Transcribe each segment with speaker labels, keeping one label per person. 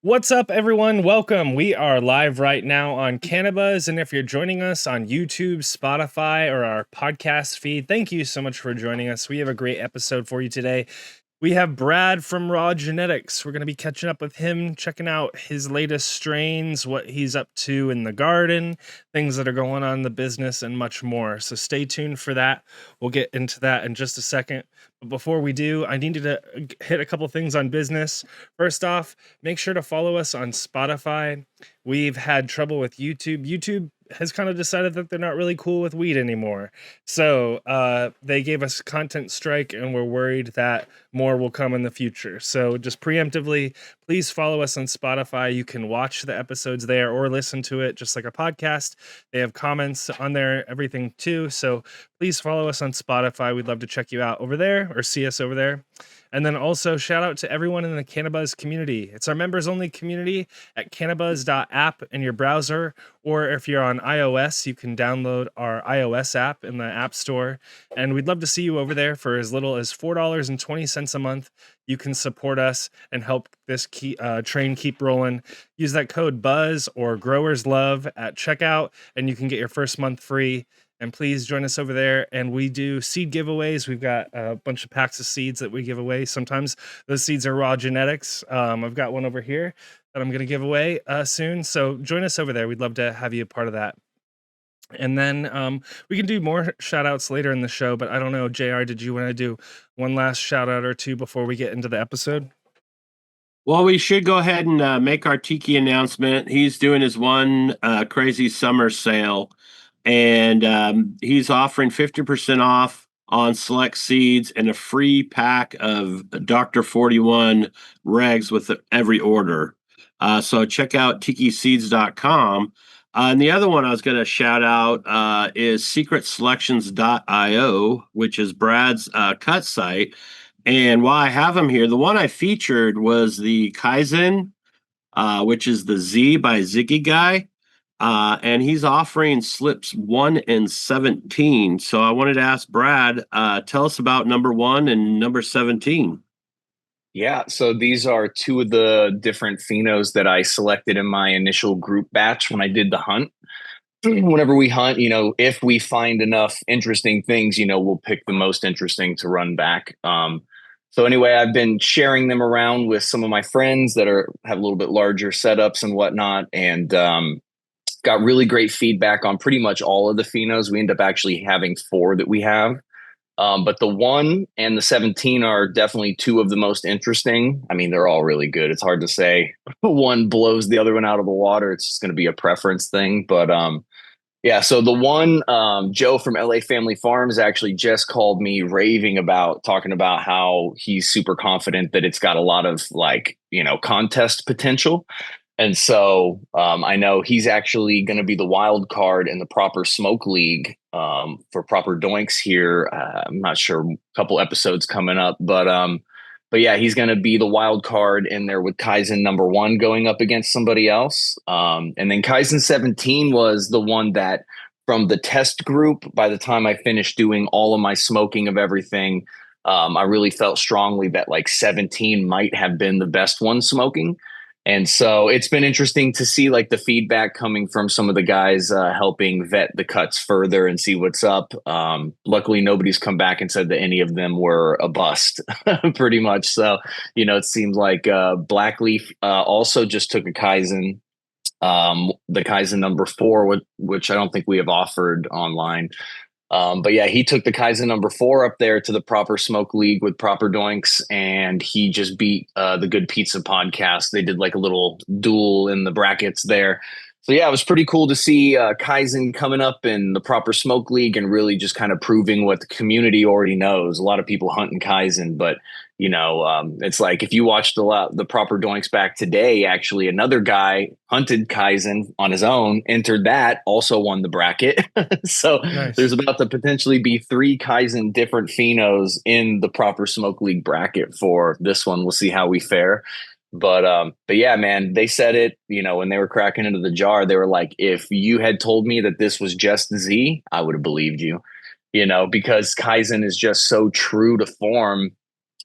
Speaker 1: What's up, everyone? Welcome. We are live right now on Cannabis, and if you're joining us on YouTube, Spotify, or our podcast feed, thank you so much for joining us. We have a great episode for you today. We have Brad from Raw Genetics. We're going to be catching up with him, checking out his latest strains, what he's up to in the garden, things that are going on in the business, and much more. So stay tuned for that. We'll get into that in just a second. But before we do, I needed to hit a couple things on business. First off, make sure to follow us on Spotify. We've had trouble with YouTube. YouTube has kind of decided that they're not really cool with weed anymore. So they gave us content strike, and we're worried that more will come in the future. So just preemptively, please follow us on Spotify. You can watch the episodes there or listen to it just like a podcast. They have comments on there, everything too. So please follow us on Spotify. We'd love to check you out over there or see us over there. And then also shout out to everyone in the Cannabis community. It's our members only community at cannabis.app in your browser, or if you're on iOS, you can download our iOS app in the App Store. And we'd love to see you over there for as little as $4.20 a month. You can support us and help this train keep rolling. Use that code BUZZ or Growers Love at checkout, and you can get your first month free. And please join us over there. And we do seed giveaways. We've got a bunch of packs of seeds that we give away. Sometimes those seeds are Raw Genetics. I've got one over here that I'm going to give away soon. So join us over there. We'd love to have you a part of that. And then we can do more shout outs later in the show. But I don't know, JR, did you want to do one last shout out or two before we get into the episode?
Speaker 2: Well, we should go ahead and make our Tiki announcement. He's doing his one crazy summer sale, and he's offering 50% off on select seeds and a free pack of Dr. 41 regs with every order. So check out tikiseeds.com. And the other one I was going to shout out is secretselections.io, which is Brad's cut site. And while I have them here, the one I featured was the Kaizen, which is the Z by Zikigai. And he's offering slips 1 and 17. So I wanted to ask Brad, tell us about number 1 and number 17.
Speaker 3: Yeah, so these are two of the different phenos that I selected in my initial group batch when I did the hunt. Whenever we hunt, if we find enough interesting things, we'll pick the most interesting to run back. So anyway, I've been sharing them around with some of my friends that have a little bit larger setups and whatnot, and got really great feedback on pretty much all of the phenos. We end up actually having 4 that we have. But the 1 and the 17 are definitely 2 of the most interesting. I mean, they're all really good. It's hard to say one blows the other one out of the water. It's just going to be a preference thing. But yeah, so the one, Joe from LA Family Farms actually just called me raving about talking about how he's super confident that it's got a lot of contest potential. And so I know he's actually going to be the wild card in the Proper Smoke League for Proper Doinks here. I'm not sure, a couple episodes coming up, but yeah, he's going to be the wild card in there with Kaizen number 1 going up against somebody else. And then Kaizen 17 was the one that from the test group, by the time I finished doing all of my smoking of everything, I really felt strongly that 17 might have been the best one smoking. And so it's been interesting to see the feedback coming from some of the guys helping vet the cuts further and see what's up. Luckily, nobody's come back and said that any of them were a bust, pretty much. So, it seems like Blackleaf also just took a Kaizen, the Kaizen number 4, which I don't think we have offered online. But yeah, he took the Kaizen number 4 up there to the Proper Smoke League with Proper Doinks, and he just beat the Good Pizza podcast. They did a little duel in the brackets there. So yeah, it was pretty cool to see Kaizen coming up in the Proper Smoke League and really just kind of proving what the community already knows. A lot of people hunting Kaizen, but it's if you watched the Proper Doinks back today, actually another guy hunted Kaizen on his own, entered that, also won the bracket. So nice. There's about to potentially be 3 Kaizen different phenos in the Proper Smoke League bracket for this one. We'll see how we fare. But yeah, man, they said it, when they were cracking into the jar, they were like, if you had told me that this was just Z, I would have believed you, because Kaizen is just so true to form.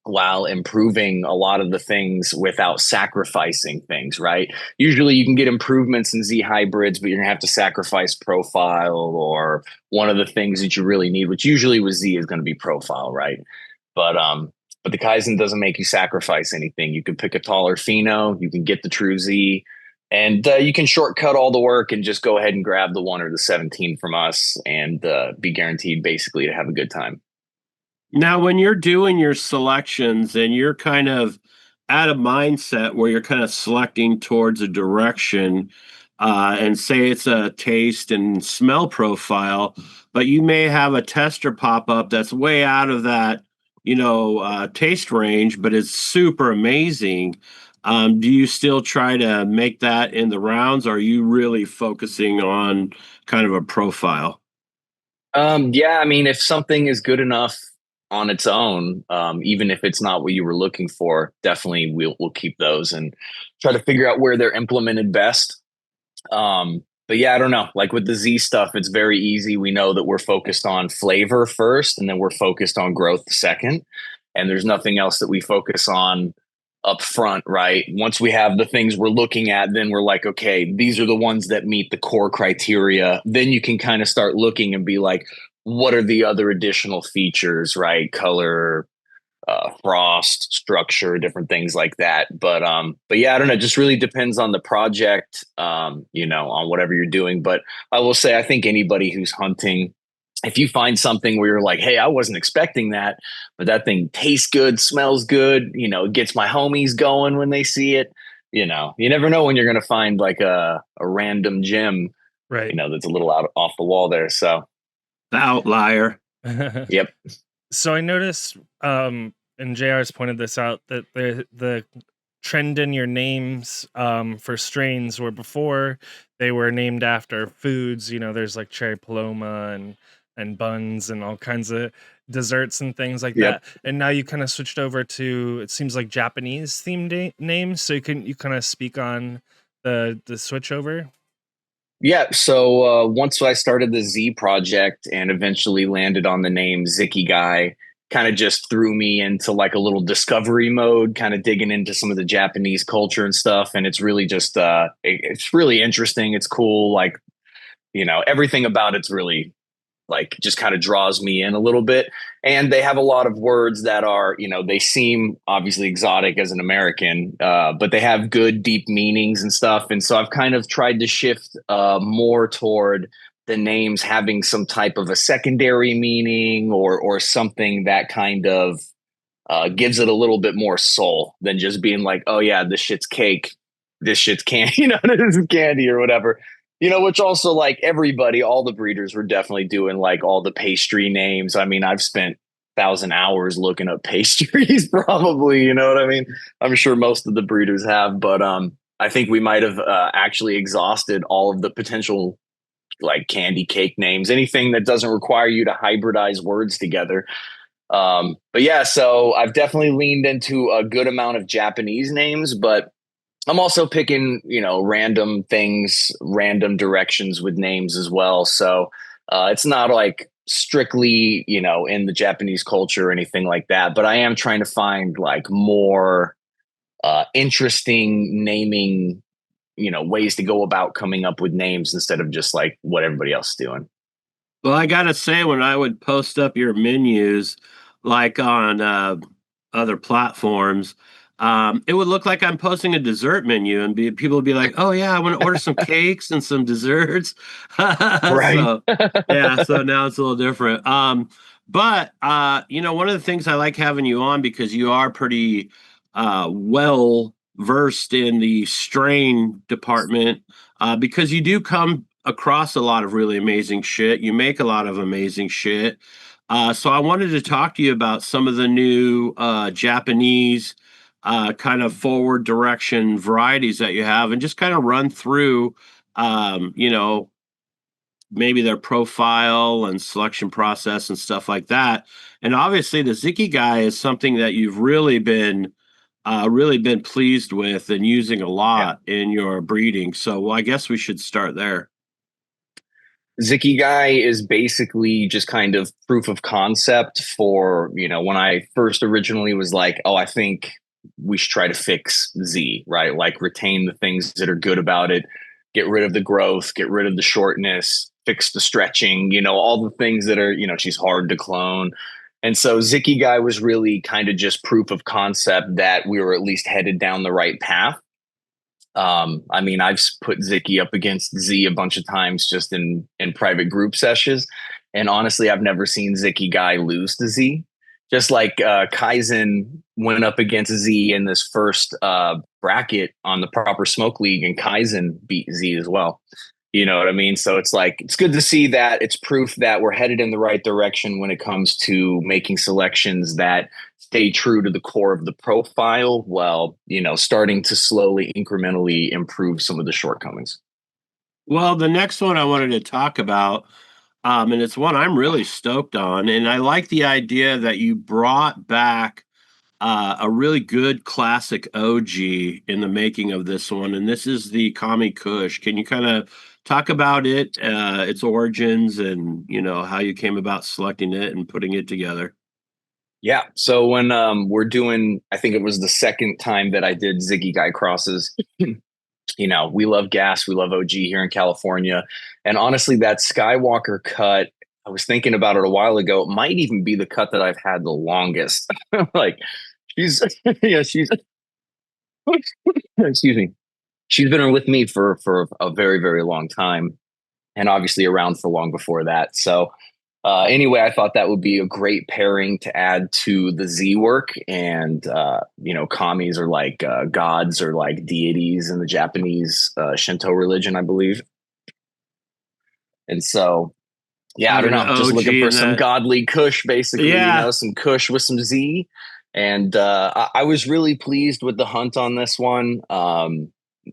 Speaker 3: while improving a lot of the things without sacrificing things, right? Usually you can get improvements in Z hybrids, but you're gonna have to sacrifice profile or one of the things that you really need, which usually with Z is gonna be profile, right? But the Kaizen doesn't make you sacrifice anything. You can pick a taller pheno, you can get the true Z, and you can shortcut all the work and just go ahead and grab the 1 or the 17 from us and be guaranteed basically to have a good time.
Speaker 2: Now, when you're doing your selections and you're kind of at a mindset where you're kind of selecting towards a direction, and say it's a taste and smell profile, but you may have a tester pop up that's way out of that, taste range, but it's super amazing. Do you still try to make that in the rounds? Or are you really focusing on kind of a profile?
Speaker 3: Yeah, I mean, if something is good enough on its own, even if it's not what you were looking for, definitely we'll keep those and try to figure out where they're implemented best. But yeah, I don't know. Like with the Z stuff, it's very easy. We know that we're focused on flavor first, and then we're focused on growth second. And there's nothing else that we focus on up front, right? Once we have the things we're looking at, then we're like, okay, these are the ones that meet the core criteria. Then you can kind of start looking and be like, what are the other additional features, right? Color, frost, structure, different things like that. But yeah, I don't know. It just really depends on the project, on whatever you're doing. But I will say, I think anybody who's hunting, if you find something where you're like, hey, I wasn't expecting that, but that thing tastes good, smells good, it gets my homies going when they see it. You never know when you're going to find like a random gem,
Speaker 1: Right.
Speaker 3: that's a little out off the wall there. So,
Speaker 2: The outlier.
Speaker 3: yep.
Speaker 1: So I noticed, and JR's pointed this out, that the trend in your names for strains were before they were named after foods. There's like cherry Paloma and buns and all kinds of desserts and things like
Speaker 3: Yep.
Speaker 1: that. And now you kind of switched over to, it seems like, Japanese themed names. So you kind of speak on the switch over.
Speaker 3: Yeah, so once I started the Z project and eventually landed on the name Zikigai, kind of just threw me into like a little discovery mode, kind of digging into some of the Japanese culture and stuff. And it's really just, it's really interesting. It's cool. Like, everything about it's really like just kind of draws me in a little bit. And they have a lot of words that are, they seem obviously exotic as an American, but they have good, deep meanings and stuff. And so I've kind of tried to shift more toward the names having some type of a secondary meaning or something that kind of gives it a little bit more soul than just being like, oh yeah, this shit's cake, this shit's candy, this is candy or whatever. Which also like everybody, all the breeders were definitely doing like all the pastry names. I mean, I've spent 1,000 hours looking up pastries, probably. You know what I mean? I'm sure most of the breeders have, but I think we might have actually exhausted all of the potential like candy cake names, anything that doesn't require you to hybridize words together. But yeah, so I've definitely leaned into a good amount of Japanese names, but I'm also picking, random things, random directions with names as well. So it's not like strictly, in the Japanese culture or anything like that. But I am trying to find like more interesting naming, ways to go about coming up with names instead of just like what everybody else is doing.
Speaker 2: Well, I gotta say, when I would post up your menus, like on other platforms, it would look like I'm posting a dessert menu, and people would be like, "Oh yeah, I want to order some cakes and some desserts."
Speaker 3: Right.
Speaker 2: So yeah, so now it's a little different. But one of the things I like having you on because you are pretty well versed in the strain department, because you do come across a lot of really amazing shit. You make a lot of amazing shit. So I wanted to talk to you about some of the new Japanese kind of forward direction varieties that you have and just kind of run through, maybe their profile and selection process and stuff like that. And obviously the Ziki guy is something that you've really been pleased with and using a lot in your breeding. So I guess we should start there.
Speaker 3: Zikigai is basically just kind of proof of concept for, when I first originally was like, oh, I think we should try to fix Z, right? Like retain the things that are good about it, get rid of the growth, get rid of the shortness, fix the stretching, all the things that are, she's hard to clone. And so Zikigai was really kind of just proof of concept that we were at least headed down the right path. I mean, I've put Ziki up against Z a bunch of times just in private group sessions, and honestly, I've never seen Zikigai lose to Z. Just like Kaizen went up against Z in this first bracket on the Proper Smoke League, and Kaizen beat Z as well. You know what I mean? So it's like, it's good to see that. It's proof that we're headed in the right direction when it comes to making selections that stay true to the core of the profile while, starting to slowly, incrementally improve some of the shortcomings.
Speaker 2: Well, the next one I wanted to talk about, and it's one I'm really stoked on, and I like the idea that you brought back a really good classic OG in the making of this one, and this is the Kami Kush. Can you kind of talk about it, its origins, and how you came about selecting it and putting it together?
Speaker 3: Yeah. So when we're doing, I think it was the second time that I did Zikigai crosses. We love gas, we love OG here in California. And honestly, that Skywalker cut, I was thinking about it a while ago. It might even be the cut that I've had the longest. Like she's yeah, she's excuse me. She's been with me for a very, very long time. And obviously around for long before that. So anyway, I thought that would be a great pairing to add to the Z work. And, kamis are like gods or like deities in the Japanese Shinto religion, I believe. And so, yeah, I don't
Speaker 2: Having an
Speaker 3: know, just
Speaker 2: OG
Speaker 3: looking for
Speaker 2: in
Speaker 3: some
Speaker 2: that.
Speaker 3: godly Kush, basically,
Speaker 2: Yeah.
Speaker 3: some Kush with some Z. And I was really pleased with the hunt on this one.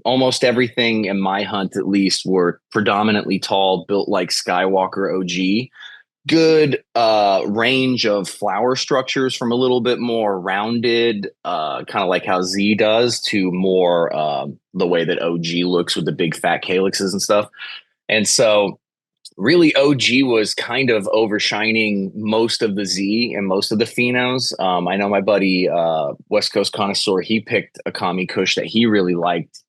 Speaker 3: Almost everything in my hunt, at least, were predominantly tall, built like Skywalker OG. Good range of flower structures, from a little bit more rounded, kind of like how Z does, to more the way that OG looks with the big fat calyxes and stuff. And so really OG was kind of overshining most of the Z and most of the phenos. I know my buddy West Coast Connoisseur, he picked a Kami Kush that he really liked,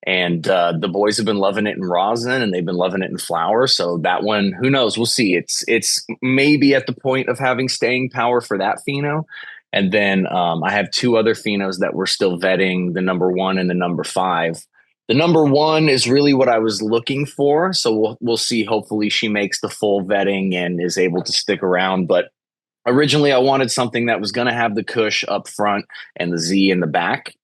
Speaker 3: and the boys have been loving it in rosin, and they've been loving it in flower. So that one, who knows? We'll see. It's maybe at the point of having staying power for that pheno. And then I have two other phenos that we're still vetting, the number one and the number five. The number one is really what I was looking for. So we'll see. Hopefully she makes the full vetting and is able to stick around. But originally I wanted something that was going to have the Kush up front and the Z in the back.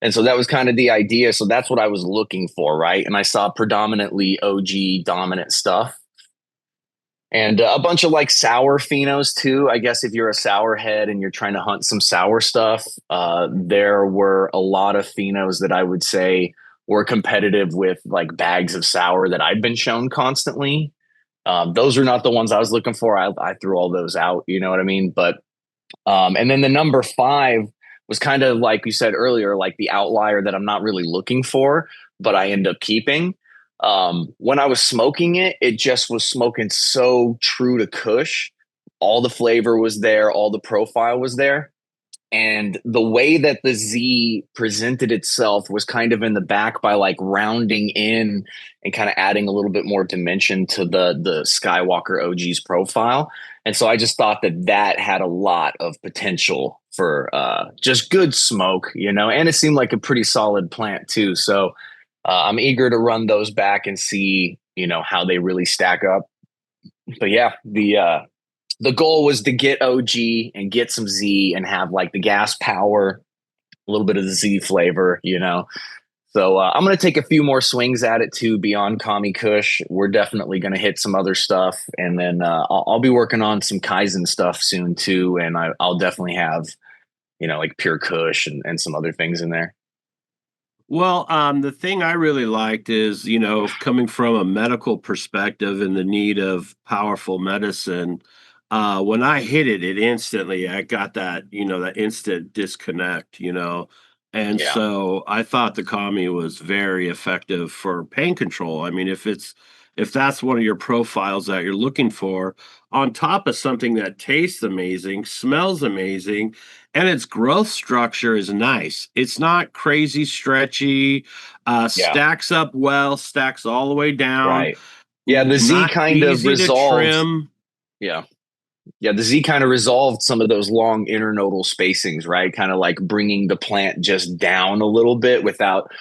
Speaker 3: And so that was kind of the idea. So that's what I was looking for, right? And I saw predominantly OG dominant stuff, and a bunch of like sour phenos too. I guess if you're a sour head and you're trying to hunt some sour stuff, there were a lot of phenos that I would say were competitive with like bags of sour that I'd been shown constantly. Those are not the ones I was looking for. I threw all those out, you know what I mean? But and then the number five was kind of like you said earlier, like the outlier that I'm not really looking for, but I end up keeping. When I was smoking it, it just was smoking so true to Kush. All the flavor was there, all the profile was there. And the way that the Z presented itself was kind of in the back by like rounding in and kind of adding a little bit more dimension to the Skywalker OG's profile. And so I just thought that that had a lot of potential for just good smoke, and it seemed like a pretty solid plant too. So I'm eager to run those back and see, how they really stack up. But yeah, the goal was to get OG and get some Z and have like the gas power, a little bit of the Z flavor. So I'm going to take a few more swings at it too beyond Kami Kush. We're definitely going to hit some other stuff. And then I'll be working on some Kaizen stuff soon too. And I'll definitely have, like pure Kush and some other things in there.
Speaker 2: Well, the thing I really liked is, coming from a medical perspective and the need of powerful medicine, when I hit it, I got that, that instant disconnect, And
Speaker 3: Yeah.
Speaker 2: so I thought the Kami was very effective for pain control. I mean, if that's one of your profiles that you're looking for, on top of something that tastes amazing, smells amazing, and its growth structure is nice. It's not crazy stretchy,
Speaker 3: Yeah.
Speaker 2: stacks up well, stacks all the way down,
Speaker 3: Right. Yeah. The Z
Speaker 2: not
Speaker 3: kind of
Speaker 2: easy to
Speaker 3: resolved.
Speaker 2: trim.
Speaker 3: Yeah. Yeah, the Z kind of resolved some of those long internodal spacings, right? Kind of like bringing the plant just down a little bit without.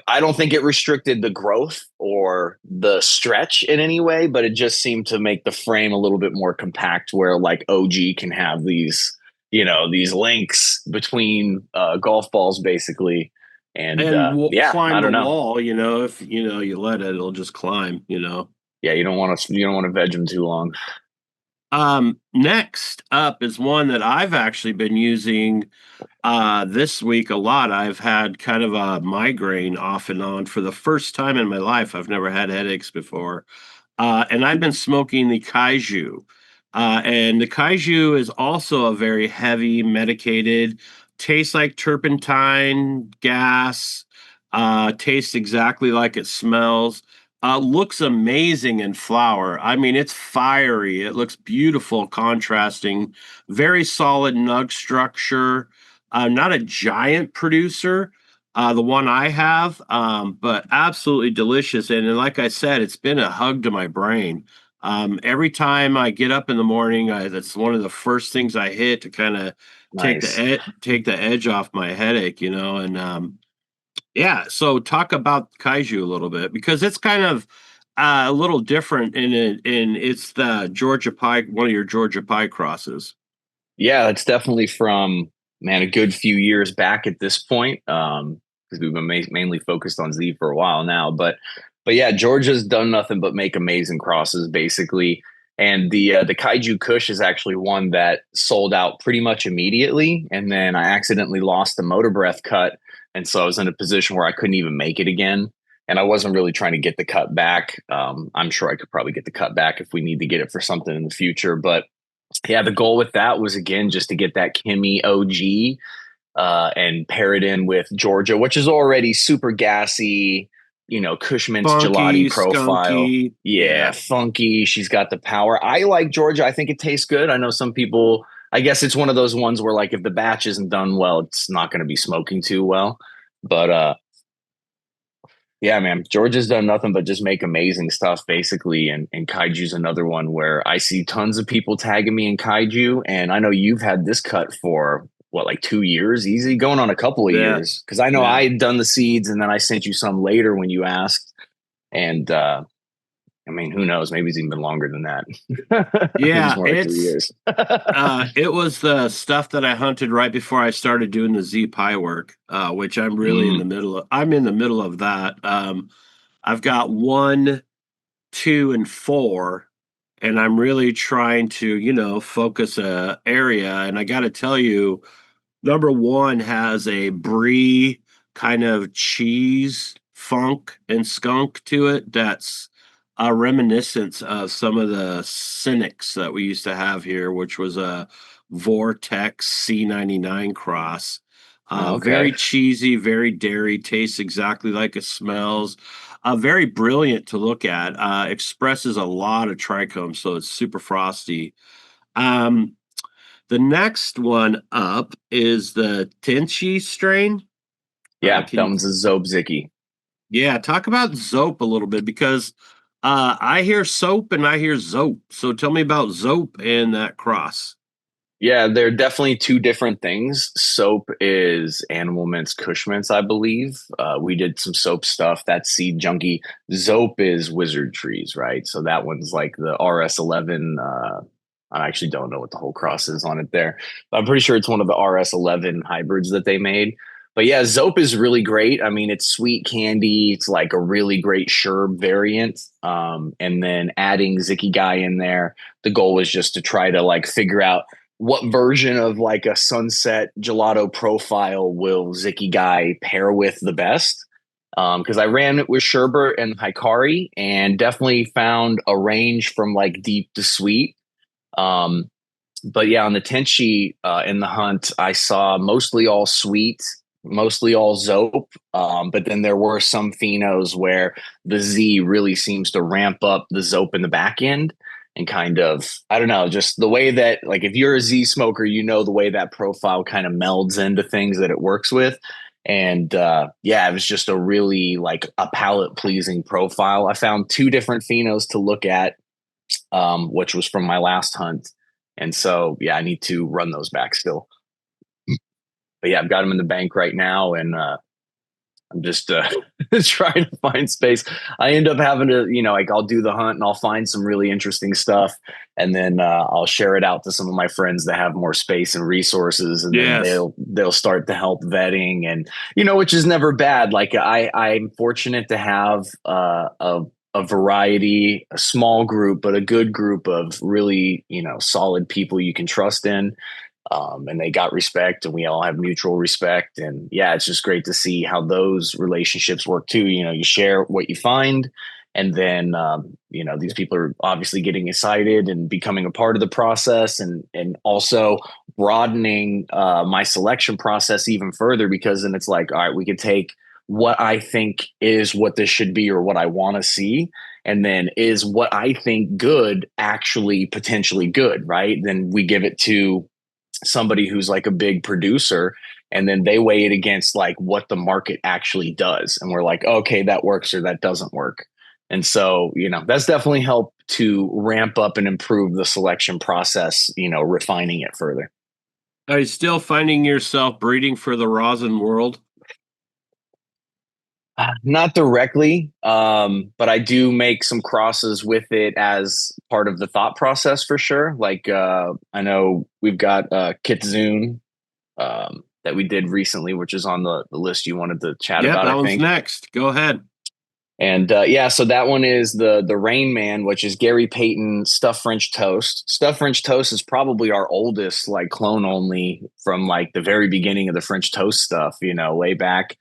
Speaker 3: I don't think it restricted the growth or the stretch in any way, but it just seemed to make the frame a little bit more compact where like OG can have these, these links between golf balls basically. And
Speaker 2: And
Speaker 3: yeah, I
Speaker 2: climb the
Speaker 3: don't know.
Speaker 2: wall, if you let it, it'll just climb.
Speaker 3: Yeah, you don't want to veg them too long.
Speaker 2: Next up is one that I've actually been using this week a lot. I've had kind of a migraine off and on for the first time in my life. I've never had headaches before. And I've been smoking the Kaiju. And the Kaiju is also a very heavy medicated, tastes like turpentine gas, tastes exactly like it smells. Looks amazing in flower. I mean, it's fiery. It looks beautiful, contrasting, very solid nug structure. Not a giant producer, the one I have, but absolutely delicious. And like I said, it's been a hug to my brain. Every time I get up in the morning, that's one of the first things I hit to kind of
Speaker 3: Nice.
Speaker 2: take the edge off my headache, and yeah. So talk about Kaiju a little bit because it's kind of a little different in it's the Georgia pie, one of your Georgia pie crosses.
Speaker 3: Yeah, it's definitely from, man, a good few years back at this point. Because we've been mainly focused on Z for a while now. But yeah, Georgia's done nothing but make amazing crosses basically. And the Kaiju Kush is actually one that sold out pretty much immediately. And then I accidentally lost the motor breath cut. And so I was in a position where I couldn't even make it again. And I wasn't really trying to get the cut back. I'm sure I could probably get the cut back if we need to get it for something in the future. But yeah, the goal with that was again just to get that Kimmy OG and pair it in with Georgia, which is already super gassy, Cushman's gelati
Speaker 2: Funky,
Speaker 3: profile.
Speaker 2: skunky.
Speaker 3: Yeah,
Speaker 2: Yeah.
Speaker 3: funky. She's got the power. I like Georgia. I think it tastes good. I know some people, I guess it's one of those ones where like if the batch isn't done well, it's not going to be smoking too well. But yeah, man, Georgia's done nothing but just make amazing stuff, basically. And Kaiju's another one where I see tons of people tagging me in Kaiju. And I know you've had this cut for what, like 2 years, easy, going on a couple of
Speaker 2: Yeah.
Speaker 3: years. Because I know
Speaker 2: Yeah.
Speaker 3: I had done the seeds and then I sent you some later when you asked. And I mean, who knows? Maybe it's even been longer than that. Maybe it's
Speaker 2: Yeah,
Speaker 3: more like 3 years.
Speaker 2: it was the stuff that I hunted right before I started doing the Z pie work, which I'm really in the
Speaker 3: Mm,
Speaker 2: middle of. I'm in the middle of that. I've got 1, 2, and 4, and I'm really trying to, focus a area. And I got to tell you, number 1 has a brie kind of cheese funk and skunk to it that's a reminiscence of some of the cynics that we used to have here, which was a Vortex C99 cross.
Speaker 3: oh,
Speaker 2: Very
Speaker 3: okay.
Speaker 2: cheesy, very dairy, tastes exactly like it smells. Very brilliant to look at. Expresses a lot of trichome, so it's super frosty. Um, the next one up is the Tenchi strain.
Speaker 3: Yeah, that
Speaker 2: Can
Speaker 3: one's a Zope Zicky.
Speaker 2: Yeah, talk about Zope a little bit because I hear soap and I hear Zope. So tell me about Zope and that cross.
Speaker 3: Yeah, they're definitely two different things. Soap is animal mints, kush mints, I believe. We did some soap stuff. That's seed junkie. Zope is wizard trees, right? So that one's like the RS11. I actually don't know what the whole cross is on it there. I'm pretty sure it's one of the RS11 hybrids that they made. But yeah, Zope is really great. I mean, it's sweet candy. It's like a really great sherb variant. And then adding Zikigai in there, the goal was just to try to like figure out what version of like a sunset gelato profile will Zikigai pair with the best? Because I ran it with sherbet and Hikari and definitely found a range from like deep to sweet. Um, but yeah, on the Tenchi in the hunt, I saw mostly all sweet mostly all Zope. But then there were some phenos where the Z really seems to ramp up the Zope in the back end and kind of, I don't know, just the way that, like, if you're a Z smoker, you know, the way that profile kind of melds into things that it works with. And yeah, it was just a really like a palate pleasing profile. I found two different phenos to look at, which was from my last hunt. And so, yeah, I need to run those back still. But yeah, I've got them in the bank right now, and I'm just trying to find space. I end up having to, you know, like I'll do the hunt and I'll find some really interesting stuff, and then I'll share it out to some of my friends that have more space and resources, and then
Speaker 2: Yes.
Speaker 3: they'll start to help vetting, and you know, which is never bad. Like I'm fortunate to have a variety, a small group, but a good group of really, you know, solid people you can trust in. And they got respect, and we all have mutual respect. And yeah, it's just great to see how those relationships work too. You know, you share what you find, and then you know, these people are obviously getting excited and becoming a part of the process, and also broadening my selection process even further, because then it's like, all right, we could take what I think is what this should be or what I want to see, and then is what I think good actually potentially good, right? Then we give it to somebody who's like a big producer, and then they weigh it against like what the market actually does, and we're like, okay, that works or that doesn't work. And so, you know, that's definitely helped to ramp up and improve the selection process, you know, refining it further.
Speaker 2: Are you still finding yourself breeding for the rosin world?
Speaker 3: Not directly, but I do make some crosses with it as part of the thought process for sure. Like I know we've got Kitsune that we did recently, which is on the list you wanted to chat
Speaker 2: Yeah,
Speaker 3: about,
Speaker 2: that
Speaker 3: I
Speaker 2: one's
Speaker 3: think.
Speaker 2: next. Go ahead.
Speaker 3: And yeah, so that one is the Rain Man, which is Gary Payton stuffed French toast. Stuffed French toast is probably our oldest like clone only from like the very beginning of the French toast stuff, you know, way back.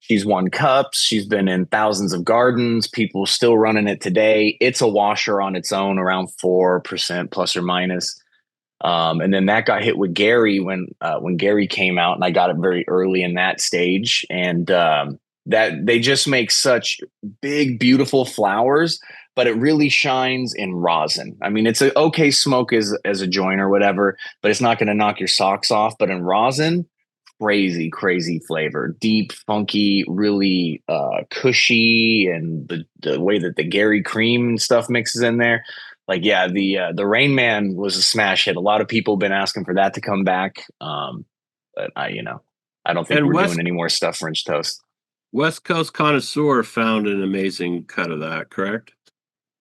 Speaker 3: She's won cups. She's been in thousands of gardens. People still running it today. It's a washer on its own, around 4% plus or minus. And then that got hit with Gary when Gary came out, and I got it very early in that stage. And that they just make such big, beautiful flowers, but it really shines in rosin. I mean, it's a okay smoke as a joint or whatever, but it's not going to knock your socks off. But in rosin, crazy, crazy flavor, deep, funky, really cushy, and the way that the Gary cream and stuff mixes in there. Like, yeah, the Rain Man was a smash hit. A lot of people have been asking for that to come back. But I don't think
Speaker 2: And
Speaker 3: we're doing any more stuff French toast.
Speaker 2: West Coast Connoisseur found an amazing cut of that, correct?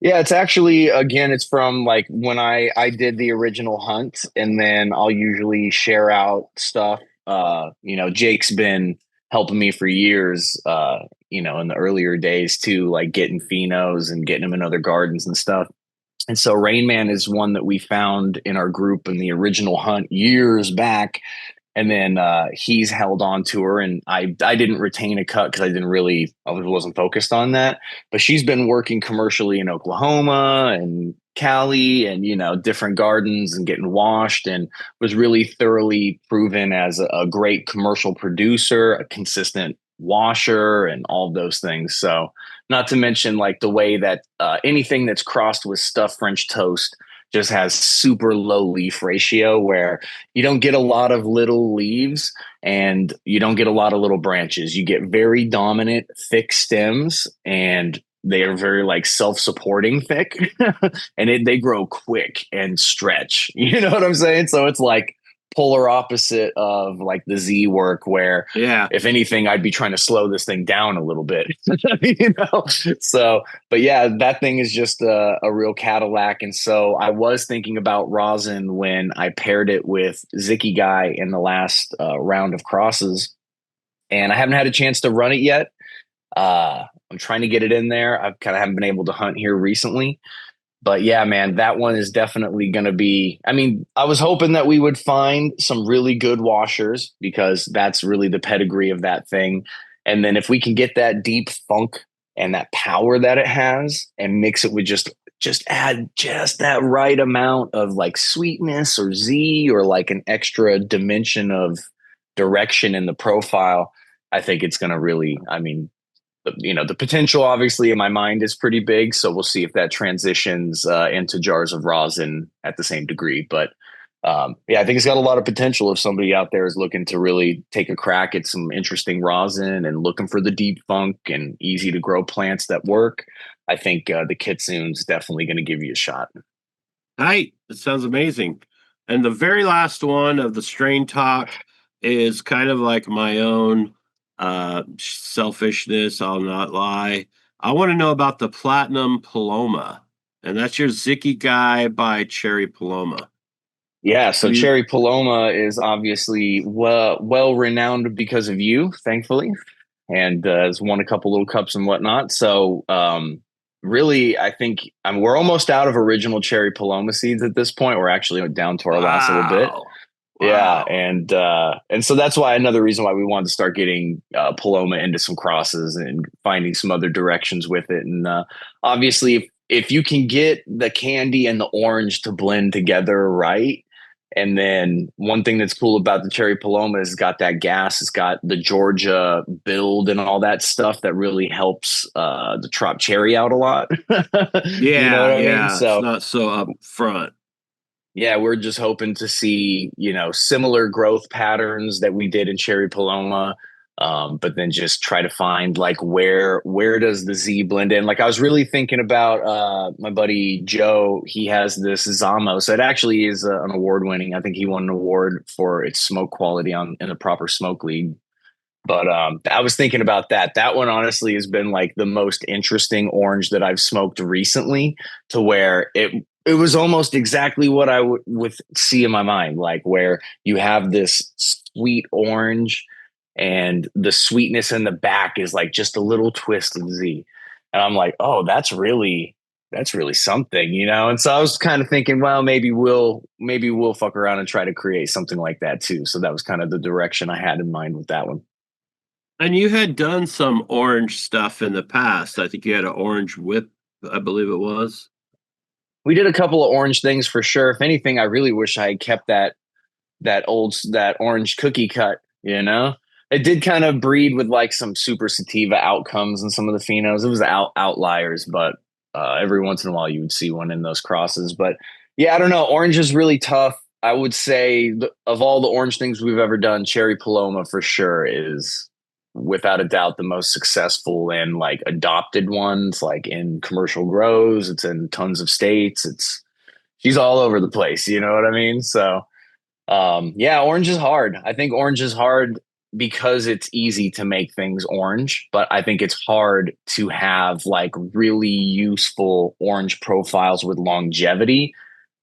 Speaker 3: Yeah, it's actually, again, it's from like when I did the original hunt, and then I'll usually share out stuff. Jake's been helping me for years, in the earlier days too, like getting phenos and getting them in other gardens and stuff. And so Rain Man is one that we found in our group in the original hunt years back. And then he's held on to her, and I didn't retain a cut because I wasn't focused on that. But she's been working commercially in Oklahoma and Cali, and different gardens, and getting washed, and was really thoroughly proven as a great commercial producer, a consistent washer, and all of those things. So not to mention like the way that anything that's crossed with stuffed French toast just has super low leaf ratio, where you don't get a lot of little leaves and you don't get a lot of little branches. You get very dominant, thick stems, and they are very like self-supporting thick, and they grow quick and stretch. You know what I'm saying? So it's like polar opposite of like the Z work, where if anything, I'd be trying to slow this thing down a little bit. So but yeah, that thing is just a real Cadillac. And so I was thinking about rosin when I paired it with Zikigai in the last round of crosses, and I haven't had a chance to run it yet. I'm trying to get it in there. I kind of haven't been able to hunt here recently. But yeah, man, that one is definitely going to be. I mean, I was hoping that we would find some really good washers, because that's really the pedigree of that thing. And then if we can get that deep funk and that power that it has, and mix it with just add just that right amount of like sweetness or Z, or like an extra dimension of direction in the profile, I think it's going to really, I mean, the potential obviously in my mind is pretty big. So we'll see if that transitions into jars of rosin at the same degree. But yeah, I think it's got a lot of potential if somebody out there is looking to really take a crack at some interesting rosin and looking for the deep funk and easy to grow plants that work. I think the Kitsune's definitely going to give you a shot.
Speaker 2: Right. That sounds amazing. And the very last one of the strain talk is kind of like my own selfishness. I'll not lie. I want to know about the Platinum Paloma, and that's your Zikigai by Cherry Paloma.
Speaker 3: Yeah, so Cherry Paloma is obviously well renowned because of you, thankfully, and has won a couple little cups and whatnot. So really, I think we're almost out of original Cherry Paloma seeds at this point. We're actually down to our last little bit.
Speaker 2: Wow.
Speaker 3: Yeah, and so that's why another reason why we wanted to start getting Paloma into some crosses and finding some other directions with it. And obviously, if you can get the candy and the orange to blend together right, and then one thing that's cool about the Cherry Paloma is it's got that gas, it's got the Georgia build and all that stuff that really helps the Trop Cherry out a lot.
Speaker 2: Yeah,
Speaker 3: you know what I mean?
Speaker 2: So it's not so up front.
Speaker 3: Yeah, we're just hoping to see, similar growth patterns that we did in Cherry Paloma, but then just try to find like where does the Z blend in? Like I was really thinking about my buddy Joe. He has this Zamo, so it actually is an award winning. I think he won an award for its smoke quality in the proper smoke league. But I was thinking about that. That one honestly has been like the most interesting orange that I've smoked recently, to where it was almost exactly what I would see in my mind, like where you have this sweet orange and the sweetness in the back is like just a little twist of Z. And I'm like, oh, that's really something, And so I was kind of thinking, well, maybe we'll fuck around and try to create something like that too. So that was kind of the direction I had in mind with that one.
Speaker 2: And you had done some orange stuff in the past. I think you had an orange whip, I believe it was.
Speaker 3: We did a couple of orange things for sure. If anything, I really wish I had kept that orange cookie cut, It did kind of breed with like some super sativa outcomes and some of the phenos. It was outliers, but every once in a while you would see one in those crosses. But yeah, I don't know. Orange is really tough. I would say of all the orange things we've ever done, Cherry Paloma for sure is without a doubt the most successful and like adopted ones, like in commercial grows. It's in tons of states. She's all over the place. You know what I mean? So yeah, orange is hard. I think orange is hard because it's easy to make things orange, but I think it's hard to have like really useful orange profiles with longevity.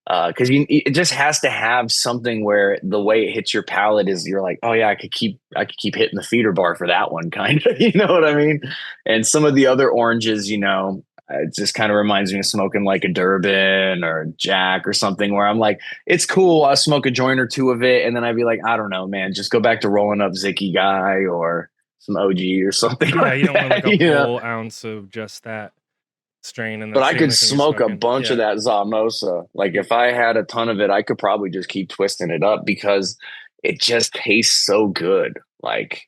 Speaker 3: Because it just has to have something where the way it hits your palate is you're like, oh yeah, I could keep hitting the feeder bar for that one, kind of, you know what I mean? And some of the other oranges, it just kind of reminds me of smoking like a Durban or Jack or something, where I'm like, it's cool, I'll smoke a joint or two of it, and then I'd be like, I don't know, man, just go back to rolling up Zikigai or some OG or something.
Speaker 1: Yeah, you don't want like a whole ounce of just that strain. And
Speaker 3: but I could smoke a bunch of that Zamosa. Like if I had a ton of it, I could probably just keep twisting it up because it just tastes so good. Like,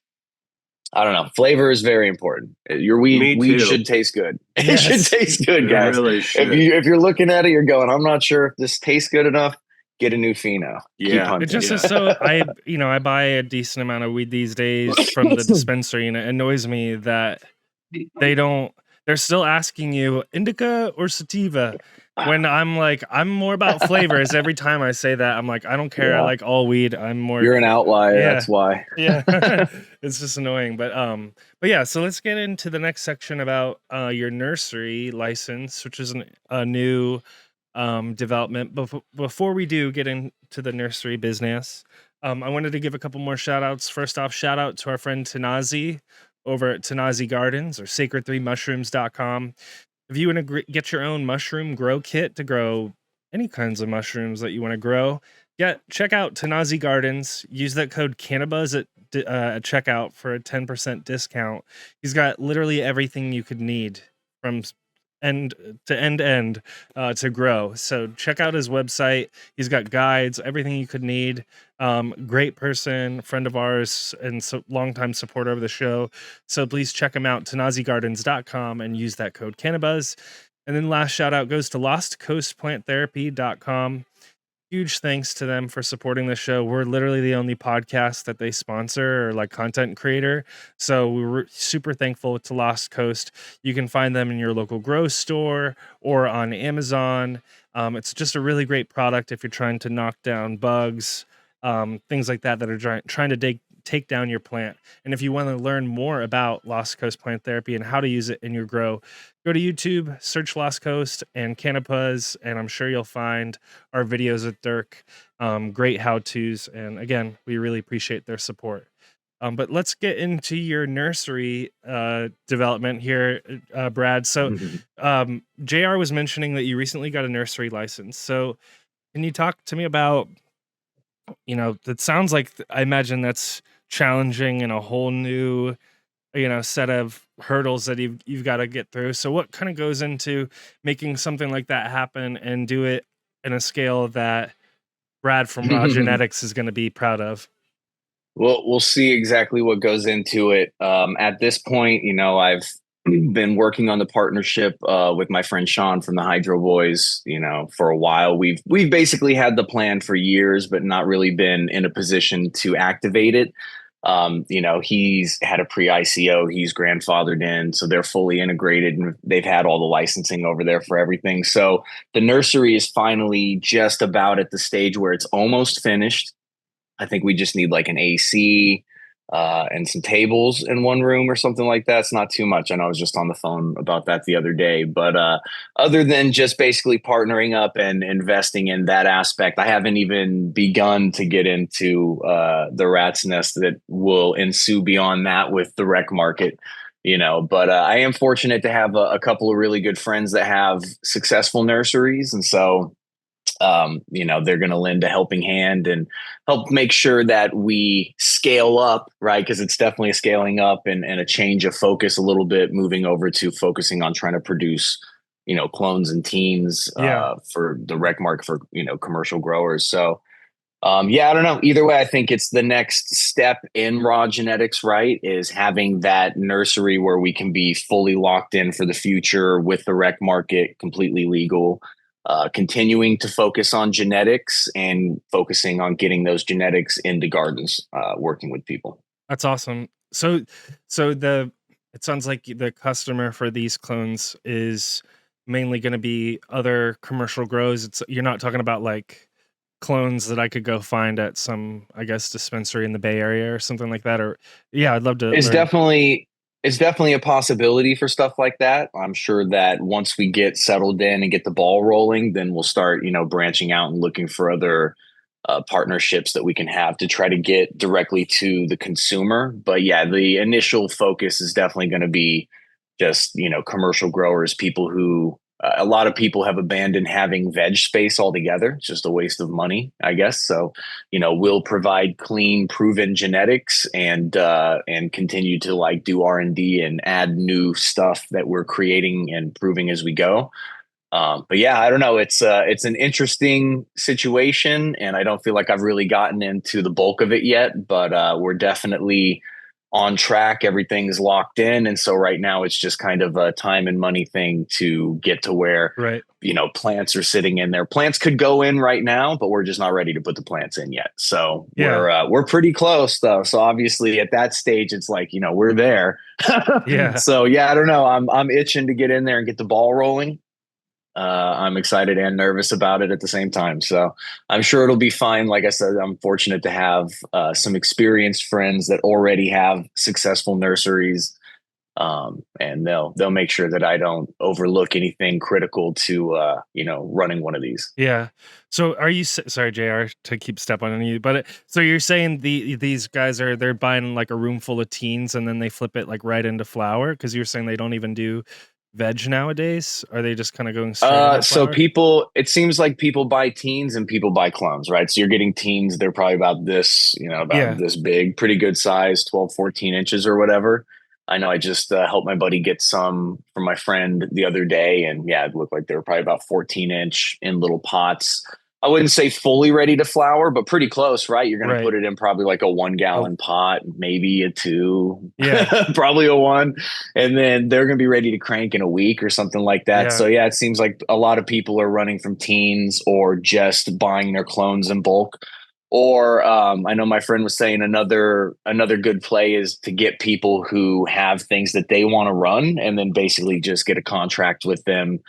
Speaker 3: I don't know. Flavor is very important. Your weed should taste good. Yes. It should taste good, guys. Really should. If you're looking at it, you're going, I'm not sure if this tastes good enough. Get a new pheno.
Speaker 2: Yeah,
Speaker 1: it just is so. I buy a decent amount of weed these days from the dispensary, and it annoys me that they're still asking you indica or sativa, when I'm like, I'm more about flavors. Every time I say that, I'm like, I don't care. Yeah. I like all weed. I'm more.
Speaker 3: You're an outlier. Yeah. That's why.
Speaker 1: Yeah, it's just annoying. But yeah. So let's get into the next section about your nursery license, which is a new development. Before we do get into the nursery business, I wanted to give a couple more shout outs. First off, shout out to our friend Tanazi over at Tanazi Gardens or sacred3mushrooms.com. If you want to get your own mushroom grow kit to grow any kinds of mushrooms that you want to grow, check out Tanazi Gardens. Use that code Cannabis at checkout for a 10% discount. He's got literally everything you could need, from end to grow. So check out his website. He's got guides, everything you could need. Great person, friend of ours, and so longtime supporter of the show. So please check him out, tanazigardens.com, and use that code Cannabuzz. And then last shout out goes to lostcoastplanttherapy.com. Huge thanks to them for supporting the show. We're literally the only podcast that they sponsor or like content creator. So we were super thankful to Lost Coast. You can find them in your local grow store or on Amazon. It's just a really great product if you're trying to knock down bugs, things like that are trying to take down your plant. And if you want to learn more about Lost Coast Plant Therapy and how to use it in your grow, go to YouTube, search Lost Coast and Cannabuzz, and I'm sure you'll find our videos with Dirk. Great how-tos. And again, we really appreciate their support. But let's get into your nursery development here, Brad. So JR was mentioning that you recently got a nursery license. So can you talk to me about, that sounds like, I imagine that's challenging and a whole new set of hurdles that you've got to get through. So what kind of goes into making something like that happen and do it in a scale that Brad from Raw Genetics is going to be proud of?
Speaker 3: Well, we'll see exactly what goes into it. At this point, I've been working on the partnership with my friend Sean from the Hydro Boys, for a while. We've basically had the plan for years, but not really been in a position to activate it. He's had a pre-ICO, he's grandfathered in, so they're fully integrated and they've had all the licensing over there for everything. So the nursery is finally just about at the stage where it's almost finished. I think we just need like an AC and some tables in one room or something like that. It's not too much. I know I was just on the phone about that the other day, but other than just basically partnering up and investing in that aspect, I haven't even begun to get into the rat's nest that will ensue beyond that with the rec market. But I am fortunate to have a couple of really good friends that have successful nurseries. And so they're going to lend a helping hand and help make sure that we scale up, right? Because it's definitely a scaling up and a change of focus a little bit, moving over to focusing on trying to produce, clones and teens for the rec market for, commercial growers. So, I don't know. Either way, I think it's the next step in raw genetics, right? Is having that nursery where we can be fully locked in for the future with the rec market, completely legal. Continuing to focus on genetics and focusing on getting those genetics into gardens, working with people.
Speaker 1: That's awesome. So it sounds like the customer for these clones is mainly going to be other commercial grows. You're not talking about like clones that I could go find at some, I guess, dispensary in the Bay Area or something like that. Or I'd love to.
Speaker 3: It's definitely a possibility for stuff like that. I'm sure that once we get settled in and get the ball rolling, then we'll start, branching out and looking for other partnerships that we can have to try to get directly to the consumer. But yeah, the initial focus is definitely going to be just, commercial growers, people who a lot of people have abandoned having veg space altogether. It's just a waste of money, I guess. So, we'll provide clean, proven genetics and continue to like do R&D and add new stuff that we're creating and proving as we go. But yeah, I don't know. It's an interesting situation, and I don't feel like I've really gotten into the bulk of it yet. But we're definitely on track. Everything's locked in, and so right now it's just kind of a time and money thing to get to where plants are sitting in there. Plants could go in right now, but we're just not ready to put the plants in yet. So we're pretty close though. So obviously at that stage, it's like we're there. So I don't know. I'm itching to get in there and get the ball rolling. I'm excited and nervous about it at the same time. So I'm sure it'll be fine. Like I said, I'm fortunate to have some experienced friends that already have successful nurseries. And they'll make sure that I don't overlook anything critical to, running one of these.
Speaker 1: Yeah. So are you, sorry, JR, to keep stepping on you, but so you're saying these guys they're buying like a room full of teens and then they flip it like right into flower? Cause you're saying they don't even do veg nowadays? Are they just kind of going straight
Speaker 3: so it seems like people buy teens and people buy clones, right? So you're getting teens, they're probably about this, this big, pretty good size, 12, 14 inches or whatever. I know I just helped my buddy get some from my friend the other day, and yeah, it looked like they were probably about 14-inch in little pots. I wouldn't say fully ready to flower, but pretty close, right? You're going to put
Speaker 1: Right.
Speaker 3: it in probably like a 1 gallon pot, maybe a 2,
Speaker 1: Yeah.
Speaker 3: probably a 1, and then they're going to be ready to crank in a week or something like that.
Speaker 1: Yeah.
Speaker 3: So yeah, it seems like a lot of people are running from teens or just buying their clones in bulk. Or I know my friend was saying another good play is to get people who have things that they want to run, and then basically just get a contract with them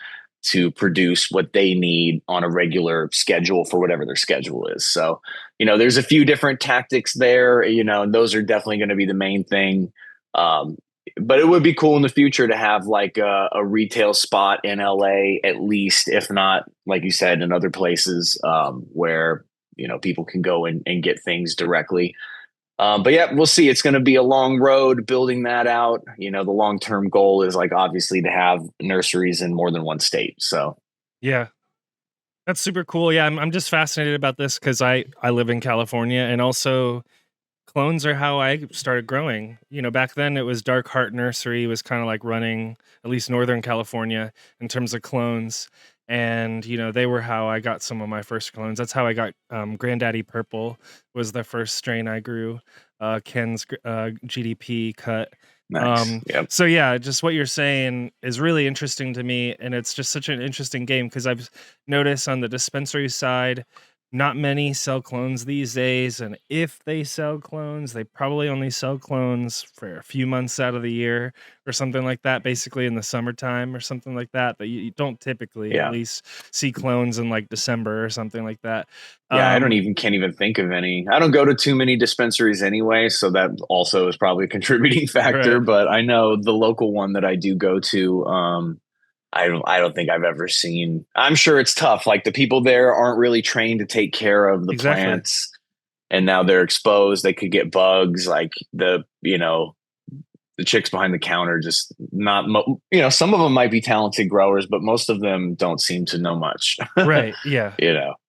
Speaker 3: to produce what they need on a regular schedule for whatever their schedule is. So, there's a few different tactics there, and those are definitely going to be the main thing. But it would be cool in the future to have like a retail spot in LA, at least, if not, like you said, in other places where people can go and get things directly. But yeah, we'll see. It's going to be a long road building that out. The long-term goal is like obviously to have nurseries in more than one state. So
Speaker 1: Yeah. That's super cool. Yeah, I'm just fascinated about this because I live in California, and also clones are how I started growing. Back then it was Dark Heart Nursery was kind of like running at least Northern California in terms of clones. And they were how I got some of my first clones. That's how I got Granddaddy Purple was the first strain I grew. Ken's GDP cut.
Speaker 3: nice. Yep.
Speaker 1: So yeah, just what you're saying is really interesting to me, and it's just such an interesting game because I've noticed on the dispensary side, not many sell clones these days, and if they sell clones, they probably only sell clones for a few months out of the year or something like that, basically in the summertime or something like that. That you don't typically at
Speaker 3: Yeah.
Speaker 1: least see clones in like December or something like that.
Speaker 3: Yeah, I can't even think of any. I don't go to too many dispensaries anyway, so that also is probably a contributing factor.
Speaker 1: Right.
Speaker 3: But I know the local one that I do go to, I don't think I've ever seen. I'm sure it's tough. Like the people there aren't really trained to take care of the
Speaker 1: Exactly.
Speaker 3: plants, and now they're exposed. They could get bugs. Like the chicks behind the counter just not. Some of them might be talented growers, but most of them don't seem to know much.
Speaker 1: Right. Yeah.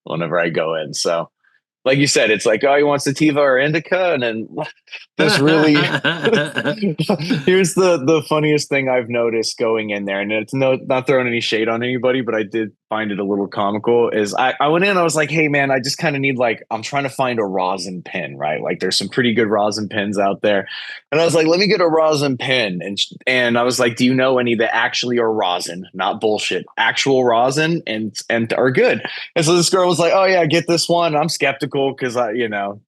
Speaker 3: Whenever I go in, so. Like you said, it's like, oh, you want sativa or indica? And then this really, here's the funniest thing I've noticed going in there. And it's not throwing any shade on anybody, but I did find it a little comical is I went in, I was like, hey man, I just kind of need I'm trying to find a rosin pen, right? Like there's some pretty good rosin pens out there. And I was like, let me get a rosin pen. And I was like, do you know any that actually are rosin, not bullshit, actual rosin and are good? And so this girl was like, oh yeah, get this one. I'm skeptical because I,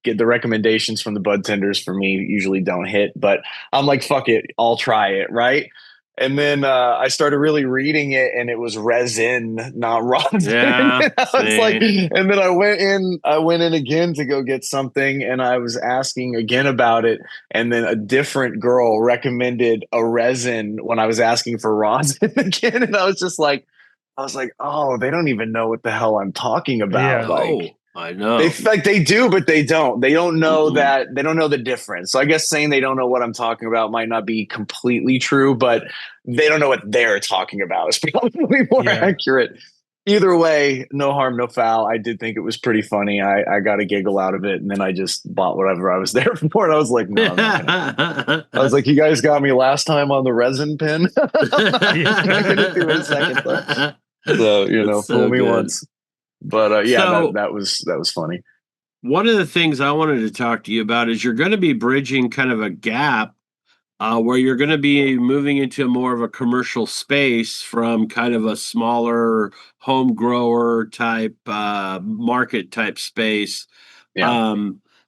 Speaker 3: get the recommendations from the bud tenders for me usually don't hit, but I'm like, fuck it, I'll try it. Right. And then I started really reading it, and it was resin, not rosin.
Speaker 2: Yeah,
Speaker 3: I was like, and then I went in again to go get something, and I was asking again about it, and then a different girl recommended a resin when I was asking for rosin again, and I was like, oh, they don't even know what the hell I'm talking about.
Speaker 1: Yeah.
Speaker 3: Like,
Speaker 2: I know.
Speaker 3: they do, but they don't. They don't know that. They don't know the difference. So I guess saying they don't know what I'm talking about might not be completely true, but they don't know what they're talking about. It's probably more accurate. Either way, no harm, no foul. I did think it was pretty funny. I got a giggle out of it, and then I just bought whatever I was there for. And I was like, no, I'm not gonna. I was like, you guys got me last time on the resin pen. I'm not gonna do it a second time. So
Speaker 2: That's so
Speaker 3: fool me
Speaker 2: good.
Speaker 3: once. But yeah,
Speaker 2: So-
Speaker 3: that was funny.
Speaker 2: One of the things I wanted to talk to you about is you're going to be bridging kind of a gap where you're going to be moving into more of a commercial space from kind of a smaller home grower type market type space.
Speaker 3: Yeah.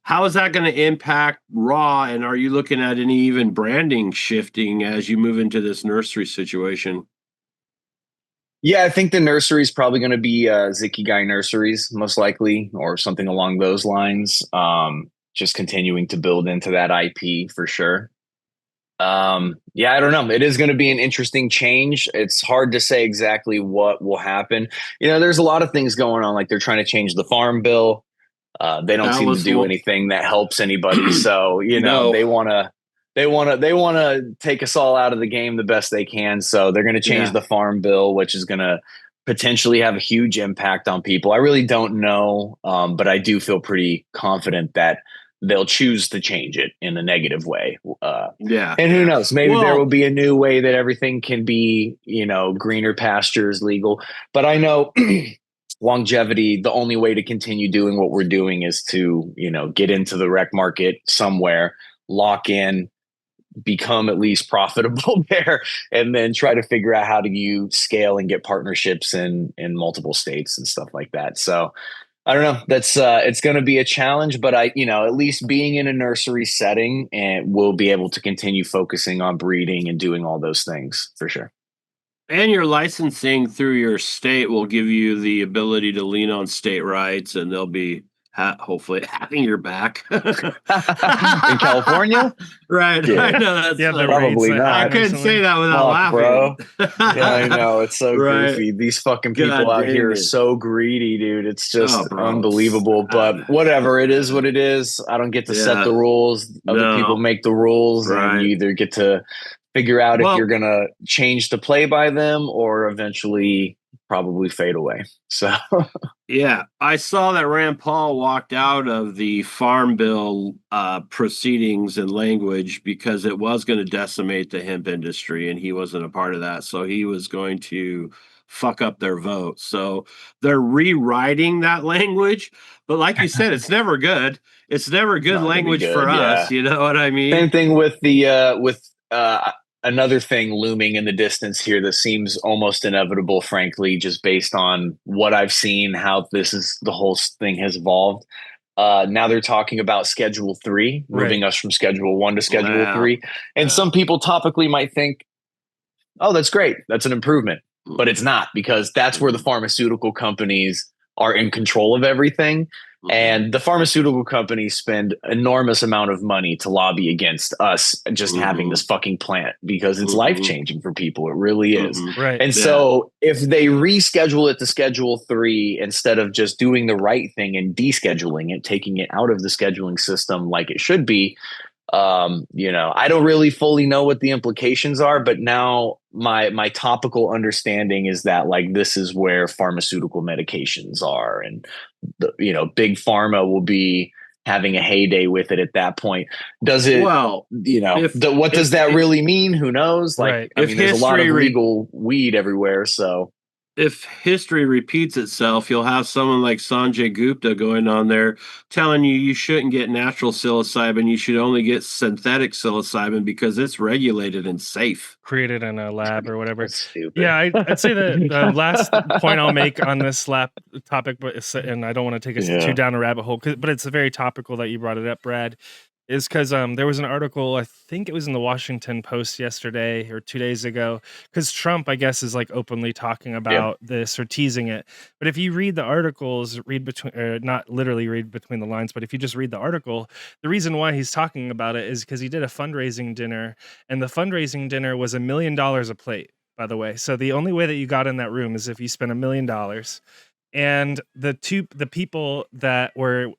Speaker 2: How is that going to impact raw? And are you looking at any even branding shifting as you move into this nursery situation?
Speaker 3: Yeah, I think the nursery is probably going to be Zikigai Nurseries, most likely, or something along those lines. Just continuing to build into that IP for sure. Yeah, I don't know. It is going to be an interesting change. It's hard to say exactly what will happen. There's a lot of things going on. Like they're trying to change the farm bill. They don't seem to do anything that helps anybody. So,
Speaker 2: No.
Speaker 3: they want to take us all out of the game the best they can. So they're going to change the farm bill, which is going to potentially have a huge impact on people. I really don't know. But I do feel pretty confident that they'll choose to change it in a negative way.
Speaker 2: Yeah.
Speaker 3: And who knows? Maybe there
Speaker 2: Well-
Speaker 3: will be a new way that everything can be, greener pastures legal. But I know longevity, the only way to continue doing what we're doing is to, get into the rec market somewhere, lock in, become at least profitable there, and then try to figure out how do you scale and get partnerships in multiple states and stuff like that. So I don't know. That's it's going to be a challenge, but at least being in a nursery setting, and we'll be able to continue focusing on breeding and doing all those things for sure.
Speaker 2: And your licensing through your state will give you the ability to lean on state rights, and they'll be hopefully having your back.
Speaker 3: In California?
Speaker 2: Right.
Speaker 3: Yeah.
Speaker 2: I know that's
Speaker 3: probably not.
Speaker 2: I couldn't say that without laughing.
Speaker 3: Bro. Yeah, I know. It's so
Speaker 2: Right.
Speaker 3: goofy. These fucking people
Speaker 2: God
Speaker 3: out here
Speaker 2: dang
Speaker 3: are
Speaker 2: it.
Speaker 3: so greedy, dude. It's just
Speaker 2: bro.
Speaker 3: unbelievable. But whatever, it is what it is. I don't get to set the rules. Other
Speaker 2: No.
Speaker 3: people make the rules,
Speaker 2: Right.
Speaker 3: and you either get to figure out if you're gonna change to play by them or eventually probably fade away. So
Speaker 2: yeah, I saw that Rand Paul walked out of the Farm Bill proceedings and language because it was going to decimate the hemp industry, and he wasn't a part of that. So he was going to fuck up their vote. So they're rewriting that language. But like you said, it's never good. It's never good language for us. You know what I mean?
Speaker 3: Same thing with the another thing looming in the distance here that seems almost inevitable, frankly, just based on what I've seen, how the whole thing has evolved. Now they're talking about Schedule 3, moving us from Schedule 1 to Schedule 3. And some people topically might think, oh, that's great. That's an improvement. But it's not, because that's where the pharmaceutical companies are in control of everything. And the pharmaceutical companies spend enormous amount of money to lobby against us just having this fucking plant, because it's life-changing for people. It really is.
Speaker 1: Right.
Speaker 3: And so if they reschedule it to Schedule 3 instead of just doing the right thing and descheduling it, taking it out of the scheduling system like it should be, I don't really fully know what the implications are, but now my topical understanding is that, like, this is where pharmaceutical medications are, and big pharma will be having a heyday with it at that point. Does it, what does that really mean? Who knows? Like, I mean, there's a lot of legal weed everywhere. So
Speaker 2: if history repeats itself, you'll have someone like Sanjay Gupta going on there telling you shouldn't get natural psilocybin, you should only get synthetic psilocybin because it's regulated and safe.
Speaker 1: Created in a lab or whatever.
Speaker 3: That's stupid.
Speaker 1: Yeah, I'd say the last point I'll make on this topic, and I don't want to take us too down a rabbit hole, but it's very topical that you brought it up, Brad, is because there was an article, I think it was in the Washington Post yesterday or 2 days ago, because Trump, I guess, is like openly talking about this or teasing it. But if you read the articles, not literally read between the lines, but if you just read the article, the reason why he's talking about it is because he did a fundraising dinner, and the fundraising dinner was $1 million a plate, by the way. So the only way that you got in that room is if you spent $1 million. And the people that were,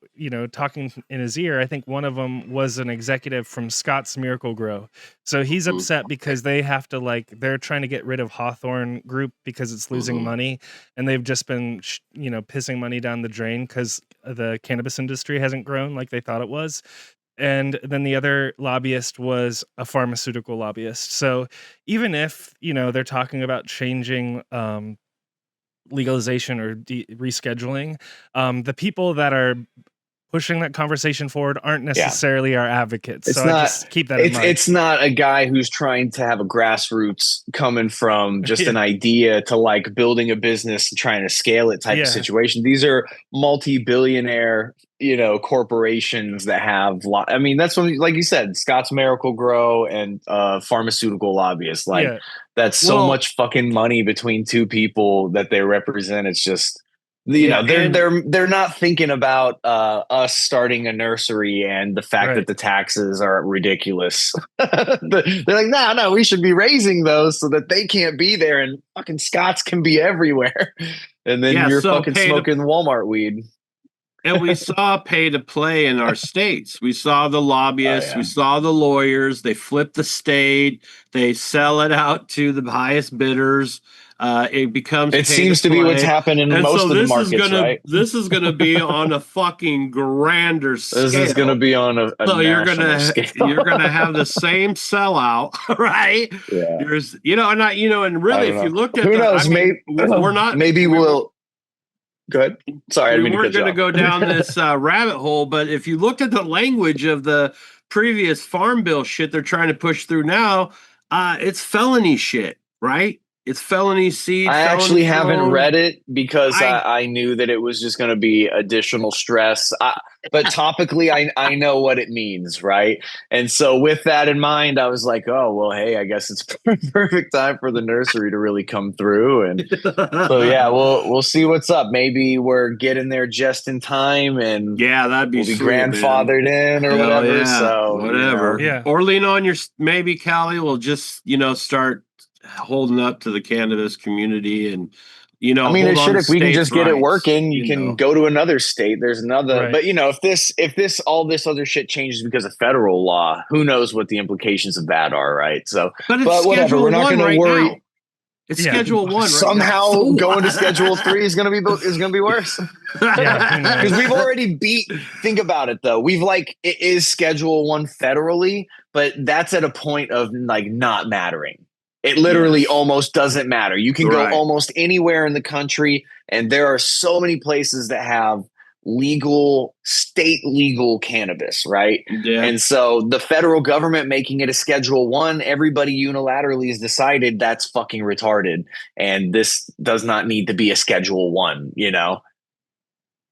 Speaker 1: talking in his ear, I think one of them was an executive from Scott's Miracle Grow. So he's upset because they have to, they're trying to get rid of Hawthorne Group because it's losing money. And they've just been, pissing money down the drain because the cannabis industry hasn't grown like they thought it was. And then the other lobbyist was a pharmaceutical lobbyist. So even if, they're talking about changing, legalization or rescheduling, the people that are pushing that conversation forward aren't necessarily our advocates. I just keep that in mind.
Speaker 3: It's not a guy who's trying to have a grassroots coming from just an idea to building a business and trying to scale it type of situation. These are multi-billionaire, corporations that have that's when, like you said, Scott's Miracle Grow and pharmaceutical lobbyists. That's so much fucking money between two people that they represent. It's just, they're not thinking about us starting a nursery and the fact that the taxes are ridiculous. They're like, no, we should be raising those so that they can't be there and fucking Scots can be everywhere. And then you're fucking smoking Walmart weed.
Speaker 2: And we saw pay to play in our states. We saw the lobbyists, we
Speaker 3: Yeah.
Speaker 2: saw the lawyers, they flip the state, they sell it out to the highest bidders. It becomes
Speaker 3: It
Speaker 2: pay to
Speaker 3: seems to be what's
Speaker 2: play.
Speaker 3: happening in
Speaker 2: And so
Speaker 3: most of the markets, right?
Speaker 2: this is gonna be on a fucking grander
Speaker 3: This is going to
Speaker 2: scale.
Speaker 3: be on a
Speaker 2: So
Speaker 3: national scale.
Speaker 2: you're gonna have the same sellout, right?
Speaker 3: Yeah.
Speaker 2: There's and and
Speaker 3: I
Speaker 2: really
Speaker 3: don't
Speaker 2: if you
Speaker 3: know.
Speaker 2: looked at
Speaker 3: Who
Speaker 2: the
Speaker 3: knows? Maybe
Speaker 2: we're not
Speaker 3: maybe
Speaker 2: we,
Speaker 3: we'll go ahead. Sorry, I
Speaker 2: we
Speaker 3: didn't mean to
Speaker 2: weren't
Speaker 3: cut you
Speaker 2: going to
Speaker 3: off.
Speaker 2: go down this rabbit hole, but if you looked at the language of the previous farm bill shit they're trying to push through now, it's felony shit, right? It's felony seed,
Speaker 3: I
Speaker 2: felony
Speaker 3: actually haven't
Speaker 2: clone.
Speaker 3: read it because
Speaker 2: I
Speaker 3: I knew that it was just going to be additional stress. But topically, I know what it means, right? And so, with that in mind, I was like, oh, well, hey, I guess it's perfect time for the nursery to really come through. And so, yeah, we'll see what's up. Maybe we're getting there just in time and
Speaker 2: yeah, that'd be
Speaker 3: we'll be
Speaker 2: sweet, man.
Speaker 3: grandfathered in or
Speaker 2: Hell
Speaker 3: whatever.
Speaker 2: yeah,
Speaker 3: So,
Speaker 2: whatever.
Speaker 1: Yeah.
Speaker 2: Or lean on your maybe Callie will just start holding up to the cannabis community and
Speaker 3: I mean,
Speaker 2: hold
Speaker 3: it
Speaker 2: on
Speaker 3: should.
Speaker 2: to
Speaker 3: If we can
Speaker 2: states'
Speaker 3: just get it
Speaker 2: rights.
Speaker 3: working, you can go to another state. There's another,
Speaker 1: Right.
Speaker 3: but if this all this other shit changes because of federal law, who knows what the implications of that are, right? So,
Speaker 2: But it's
Speaker 3: but whatever.
Speaker 2: Schedule
Speaker 3: We're not
Speaker 2: 1
Speaker 3: going to
Speaker 2: right
Speaker 3: worry.
Speaker 2: now. It's
Speaker 1: Yeah.
Speaker 2: Schedule 1 right now.
Speaker 3: Somehow
Speaker 2: So
Speaker 3: going to
Speaker 2: what?
Speaker 3: Schedule 3 is going to be worse.
Speaker 1: Yeah, who knows?
Speaker 3: Because we've already beat. Think about it though. It is Schedule 1 federally, but that's at a point of like not mattering. It literally
Speaker 2: Yes.
Speaker 3: almost doesn't matter. You can go
Speaker 2: Right.
Speaker 3: almost anywhere in the country, and there are so many places that have state legal cannabis, right?
Speaker 2: Yeah.
Speaker 3: And so the federal government making it a Schedule 1, everybody unilaterally has decided that's fucking retarded, and this does not need to be a Schedule 1.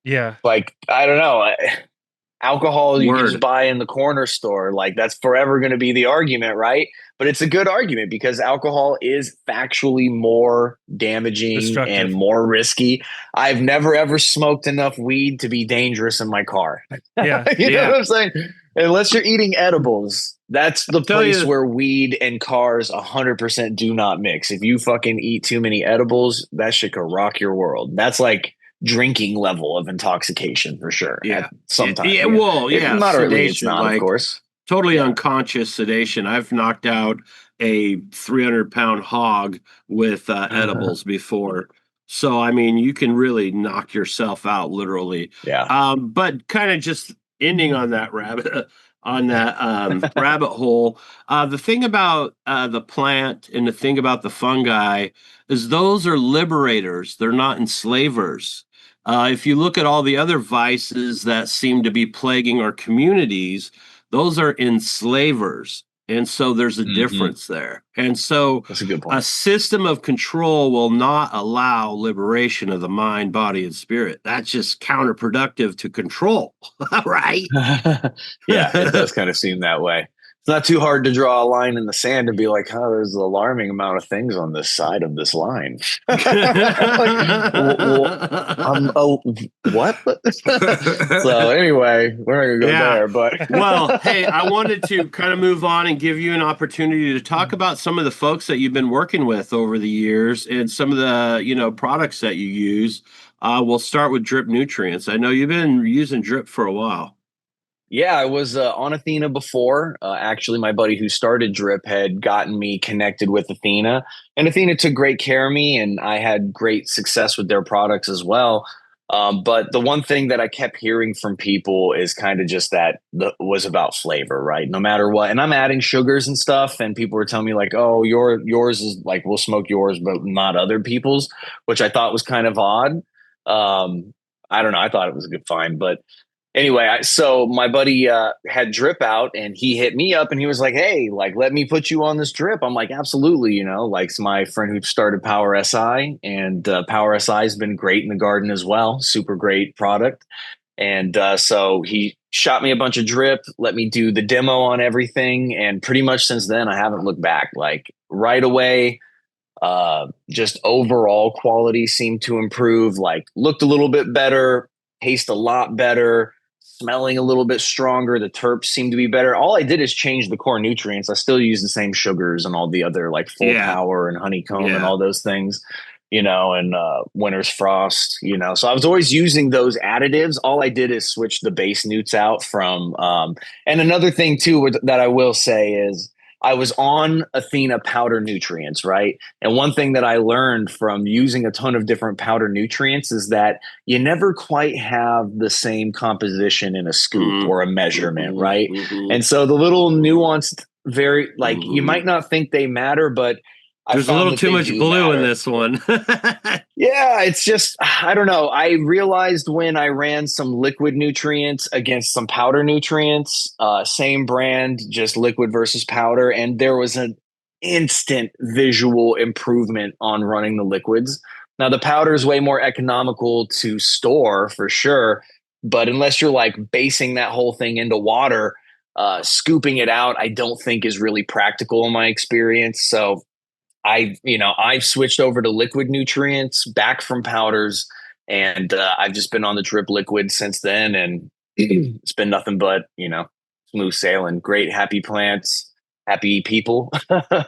Speaker 1: Yeah.
Speaker 3: Like, I don't know. Alcohol you can
Speaker 2: Word.
Speaker 3: just buy in the corner store. Like, that's forever going to be the argument, right? But it's a good argument because alcohol is factually more damaging
Speaker 1: Destructive.
Speaker 3: and more risky. I've never ever smoked enough weed to be dangerous in my car.
Speaker 1: Yeah.
Speaker 3: You know
Speaker 2: Yeah.
Speaker 3: what I'm saying? Unless you're eating edibles, that's the
Speaker 2: Tell
Speaker 3: place
Speaker 2: you-
Speaker 3: where weed and cars 100% do not mix. If you fucking eat too many edibles, that shit could rock your world. That's like drinking level of intoxication for sure.
Speaker 2: Yeah.
Speaker 3: Sometimes.
Speaker 2: Yeah, well, yeah,
Speaker 3: Moderately, it's
Speaker 2: sedation,
Speaker 3: not,
Speaker 2: like,
Speaker 3: of course.
Speaker 2: Totally
Speaker 3: Yeah.
Speaker 2: unconscious sedation. I've knocked out a 300-pound hog with edibles before. So, I mean, you can really knock yourself out literally.
Speaker 3: Yeah.
Speaker 2: But kind of just ending on that rabbit rabbit hole. The thing about the plant and the thing about the fungi is those are liberators. They're not enslavers. If you look at all the other vices that seem to be plaguing our communities, those are enslavers. And so there's a difference there. And so
Speaker 3: That's a good
Speaker 2: a
Speaker 3: point.
Speaker 2: system of control will not allow liberation of the mind, body, and spirit. That's just counterproductive to control, right?
Speaker 3: Yeah, it does kind of seem that way. It's not too hard to draw a line in the sand and be like, oh, there's an alarming amount of things on this side of this line. What? So anyway, we're not going to go
Speaker 2: Yeah.
Speaker 3: there. But
Speaker 2: Well, hey, I wanted to kind of move on and give you an opportunity to talk about some of the folks that you've been working with over the years and some of the, products that you use. We'll start with Drip Nutrients. I know you've been using Drip for a while.
Speaker 3: yeah, I was on Athena before. Actually, my buddy who started Drip had gotten me connected with Athena, and Athena took great care of me, and I had great success with their products as well. But the one thing that I kept hearing from people is kind of just that was about flavor, right? No matter what, and I'm adding sugars and stuff, and people were telling me like, "Oh, yours is like we'll smoke yours, but not other people's," which I thought was kind of odd. I don't know. I thought it was a good find, but anyway, so my buddy had Drip out, and he hit me up, and he was like, "Hey, like, let me put you on this Drip." I'm like, "Absolutely," like it's my friend who started Power SI, and Power SI has been great in the garden as well. Super great product, and so he shot me a bunch of Drip, let me do the demo on everything, and pretty much since then I haven't looked back. Like right away. Just overall quality seemed to improve, like looked a little bit better, taste a lot better, smelling a little bit stronger. The terps seem to be better. All I did is change the core nutrients. I still use the same sugars and all the other like full power and honeycomb and all those things. and winter's frost, so I was always using those additives. All I did is switch the base newts out from and another thing too that I will say is I was on Athena powder nutrients, right? And one thing that I learned from using a ton of different powder nutrients is that you never quite have the same composition in a scoop or a measurement, right? And so the little nuanced, very like you might not think they matter, but
Speaker 2: there's a little too much blue in this one.
Speaker 3: Yeah, it's just, I don't know. I realized when I ran some liquid nutrients against some powder nutrients, same brand, just liquid versus powder, and there was an instant visual improvement on running the liquids. Now, the powder is way more economical to store for sure, but unless you're like basing that whole thing into water, scooping it out, I don't think is really practical in my experience. So I've switched over to liquid nutrients back from powders, and I've just been on the drip liquid since then. And it's been nothing but, smooth sailing, great, happy plants, happy people,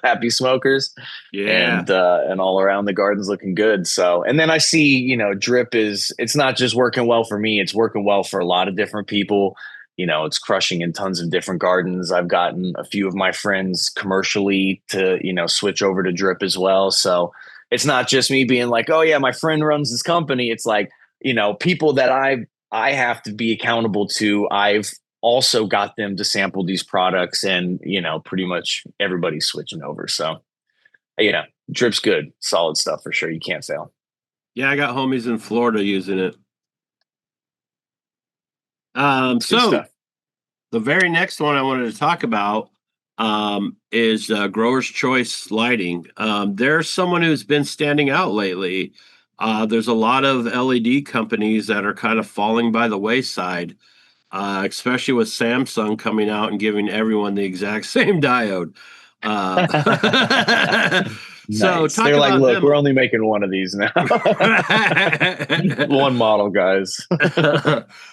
Speaker 3: happy smokers.
Speaker 2: Yeah.
Speaker 3: And all around the garden's looking good. So, and then I see, drip it's not just working well for me, it's working well for a lot of different people. It's crushing in tons of different gardens. I've gotten a few of my friends commercially to, switch over to drip as well. So it's not just me being like, oh yeah, my friend runs this company. It's like, people that I have to be accountable to. I've also got them to sample these products, and, pretty much everybody's switching over. So, drip's good, solid stuff for sure. You can't fail.
Speaker 2: Yeah. I got homies in Florida using it. So the very next one I wanted to talk about is Grower's Choice lighting. There's someone who's been standing out lately. There's a lot of LED companies that are kind of falling by the wayside, especially with Samsung coming out and giving everyone the exact same diode. So
Speaker 3: nice. They're like, look, we're only making one of these now. One model, guys.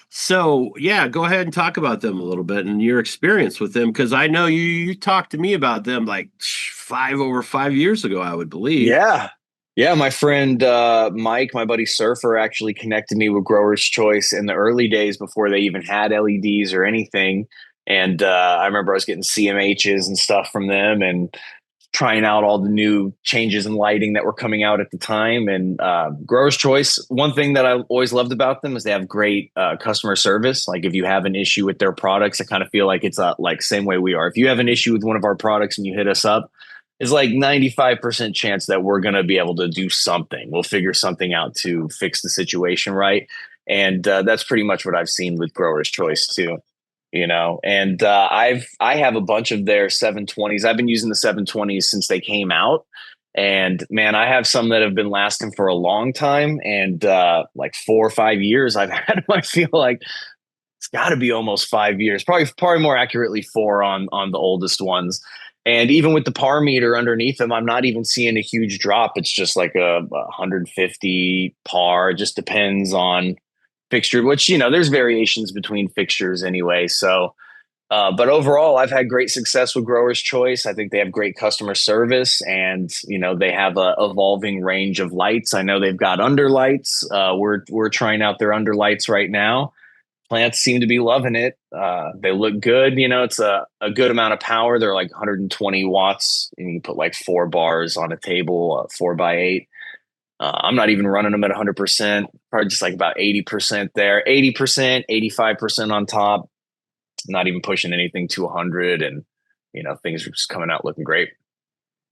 Speaker 2: So yeah, go ahead and talk about them a little bit and your experience with them, because I know you talked to me about them like 5 years ago, I would believe.
Speaker 3: Yeah, my friend Mike, my buddy Surfer, actually connected me with Grower's Choice in the early days before they even had LEDs or anything. And I remember I was getting CMHs and stuff from them and trying out all the new changes in lighting that were coming out at the time. And Grower's Choice, one thing that I always loved about them is they have great customer service. Like if you have an issue with their products, I kind of feel like it's like same way we are. If you have an issue with one of our products and you hit us up, it's like 95% chance that we're going to be able to do something. We'll figure something out to fix the situation, right? And that's pretty much what I've seen with Grower's Choice too. And I have a bunch of their 720s. I've been using the 720s since they came out, and man, I have some that have been lasting for a long time, and like 4 or 5 years I've had them. I feel like it's got to be almost 5 years, probably more accurately 4 on the oldest ones. And even with the par meter underneath them, I'm not even seeing a huge drop. It's just like a 150 par. It just depends on fixture, which, there's variations between fixtures anyway. So, but overall, I've had great success with Grower's Choice. I think they have great customer service, and, they have a evolving range of lights. I know they've got underlights. We're trying out their underlights right now. Plants seem to be loving it. They look good. It's a good amount of power. They're like 120 watts, and you put like 4 bars on a table, 4x8. I'm not even running them at 100%, probably just like about 80% there, 80%, 85% on top, not even pushing anything to 100. And, things are just coming out looking great.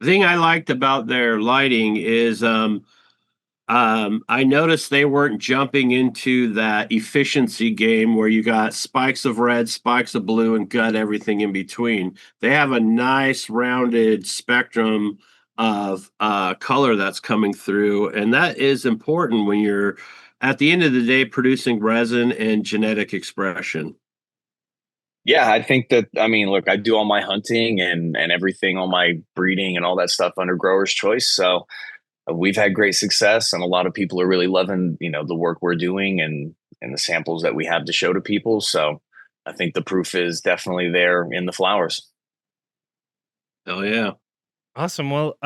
Speaker 2: The thing I liked about their lighting is I noticed they weren't jumping into that efficiency game where you got spikes of red, spikes of blue, and gut everything in between. They have a nice rounded spectrum of color that's coming through, and that is important when you're at the end of the day producing resin and genetic expression.
Speaker 3: Yeah, I think that, look, I do all my hunting and everything, all my breeding and all that stuff under Grower's Choice. So we've had great success, and a lot of people are really loving, the work we're doing and the samples that we have to show to people. So I think the proof is definitely there in the flowers.
Speaker 2: Oh yeah.
Speaker 1: Awesome. Well,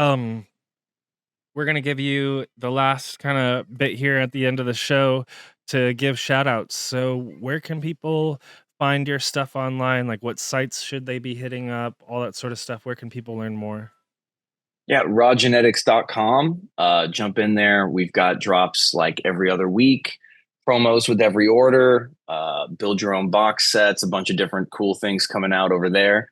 Speaker 1: we're going to give you the last kind of bit here at the end of the show to give shout outs. So where can people find your stuff online? Like what sites should they be hitting up? All that sort of stuff. Where can people learn more?
Speaker 3: Yeah, rawgenetics.com. Jump in there. We've got drops like every other week, promos with every order, build your own box sets, a bunch of different cool things coming out over there.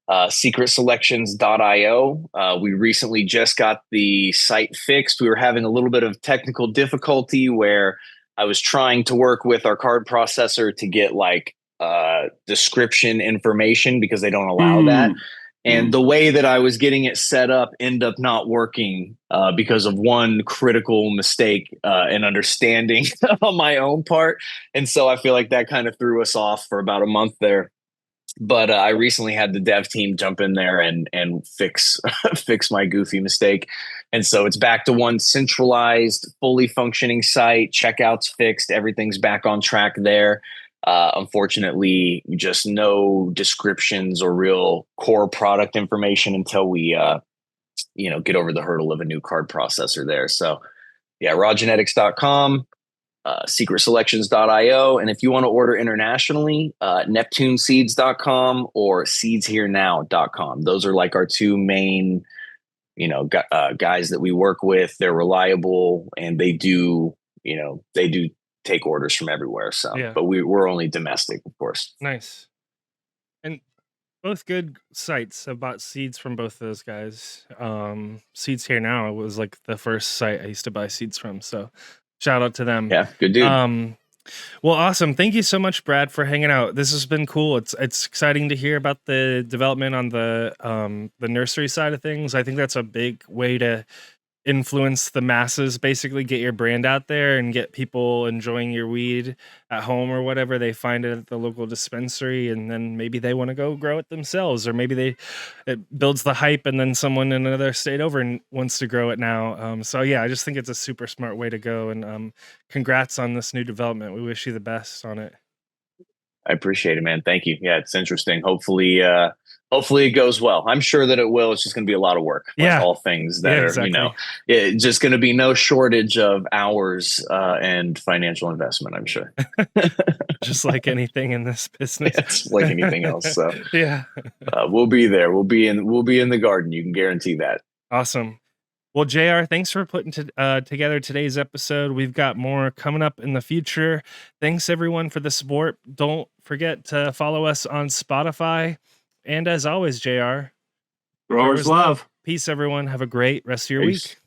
Speaker 3: Secretselections.io. We recently just got the site fixed. We were having a little bit of technical difficulty where I was trying to work with our card processor to get like description information because they don't allow that. And the way that I was getting it set up ended up not working because of one critical mistake and understanding on my own part. And so I feel like that kind of threw us off for about a month there. But I recently had the dev team jump in there and fix fix my goofy mistake. And so it's back to one centralized, fully functioning site. Checkout's fixed. Everything's back on track there. Unfortunately, just no descriptions or real core product information until we, get over the hurdle of a new card processor there. So, yeah, rawgenetics.com, secretselections.io. And if you want to order internationally, neptuneseeds.com or seedsherenow.com. Those are like our two main, guys that we work with. They're reliable and they do take orders from everywhere. So,
Speaker 1: Yeah.
Speaker 3: but we're only domestic, of course.
Speaker 1: Nice. And both good sites. I bought seeds from both those guys. Seeds Here Now was like the first site I used to buy seeds from. So shout out to them.
Speaker 3: Yeah, good dude.
Speaker 1: Well, awesome. Thank you so much, Brad, for hanging out. This has been cool. It's exciting to hear about the development on the nursery side of things. I think that's a big way to influence the masses, basically get your brand out there and get people enjoying your weed at home or whatever. They find it at the local dispensary and then maybe they want to go grow it themselves, or maybe it builds the hype and then someone in another state over and wants to grow it now. So yeah, I just think it's a super smart way to go, and congrats on this new development. We wish you the best on it.
Speaker 3: I appreciate it, man. Thank you. Yeah, it's interesting. Hopefully it goes well. I'm sure that it will. It's just going to be a lot of work.
Speaker 1: Yeah.
Speaker 3: Like all things that are,
Speaker 1: exactly.
Speaker 3: It's just going to be no shortage of hours and financial investment, I'm sure.
Speaker 1: Just like anything in this business.
Speaker 3: Yeah, it's like anything else. So
Speaker 1: yeah.
Speaker 3: We'll be there. We'll be in the garden. You can guarantee that.
Speaker 1: Awesome. Well, JR, thanks for putting together today's episode. We've got more coming up in the future. Thanks, everyone, for the support. Don't forget to follow us on Spotify. And as always, JR,
Speaker 2: Growers love.
Speaker 1: Peace, everyone. Have a great rest of your week.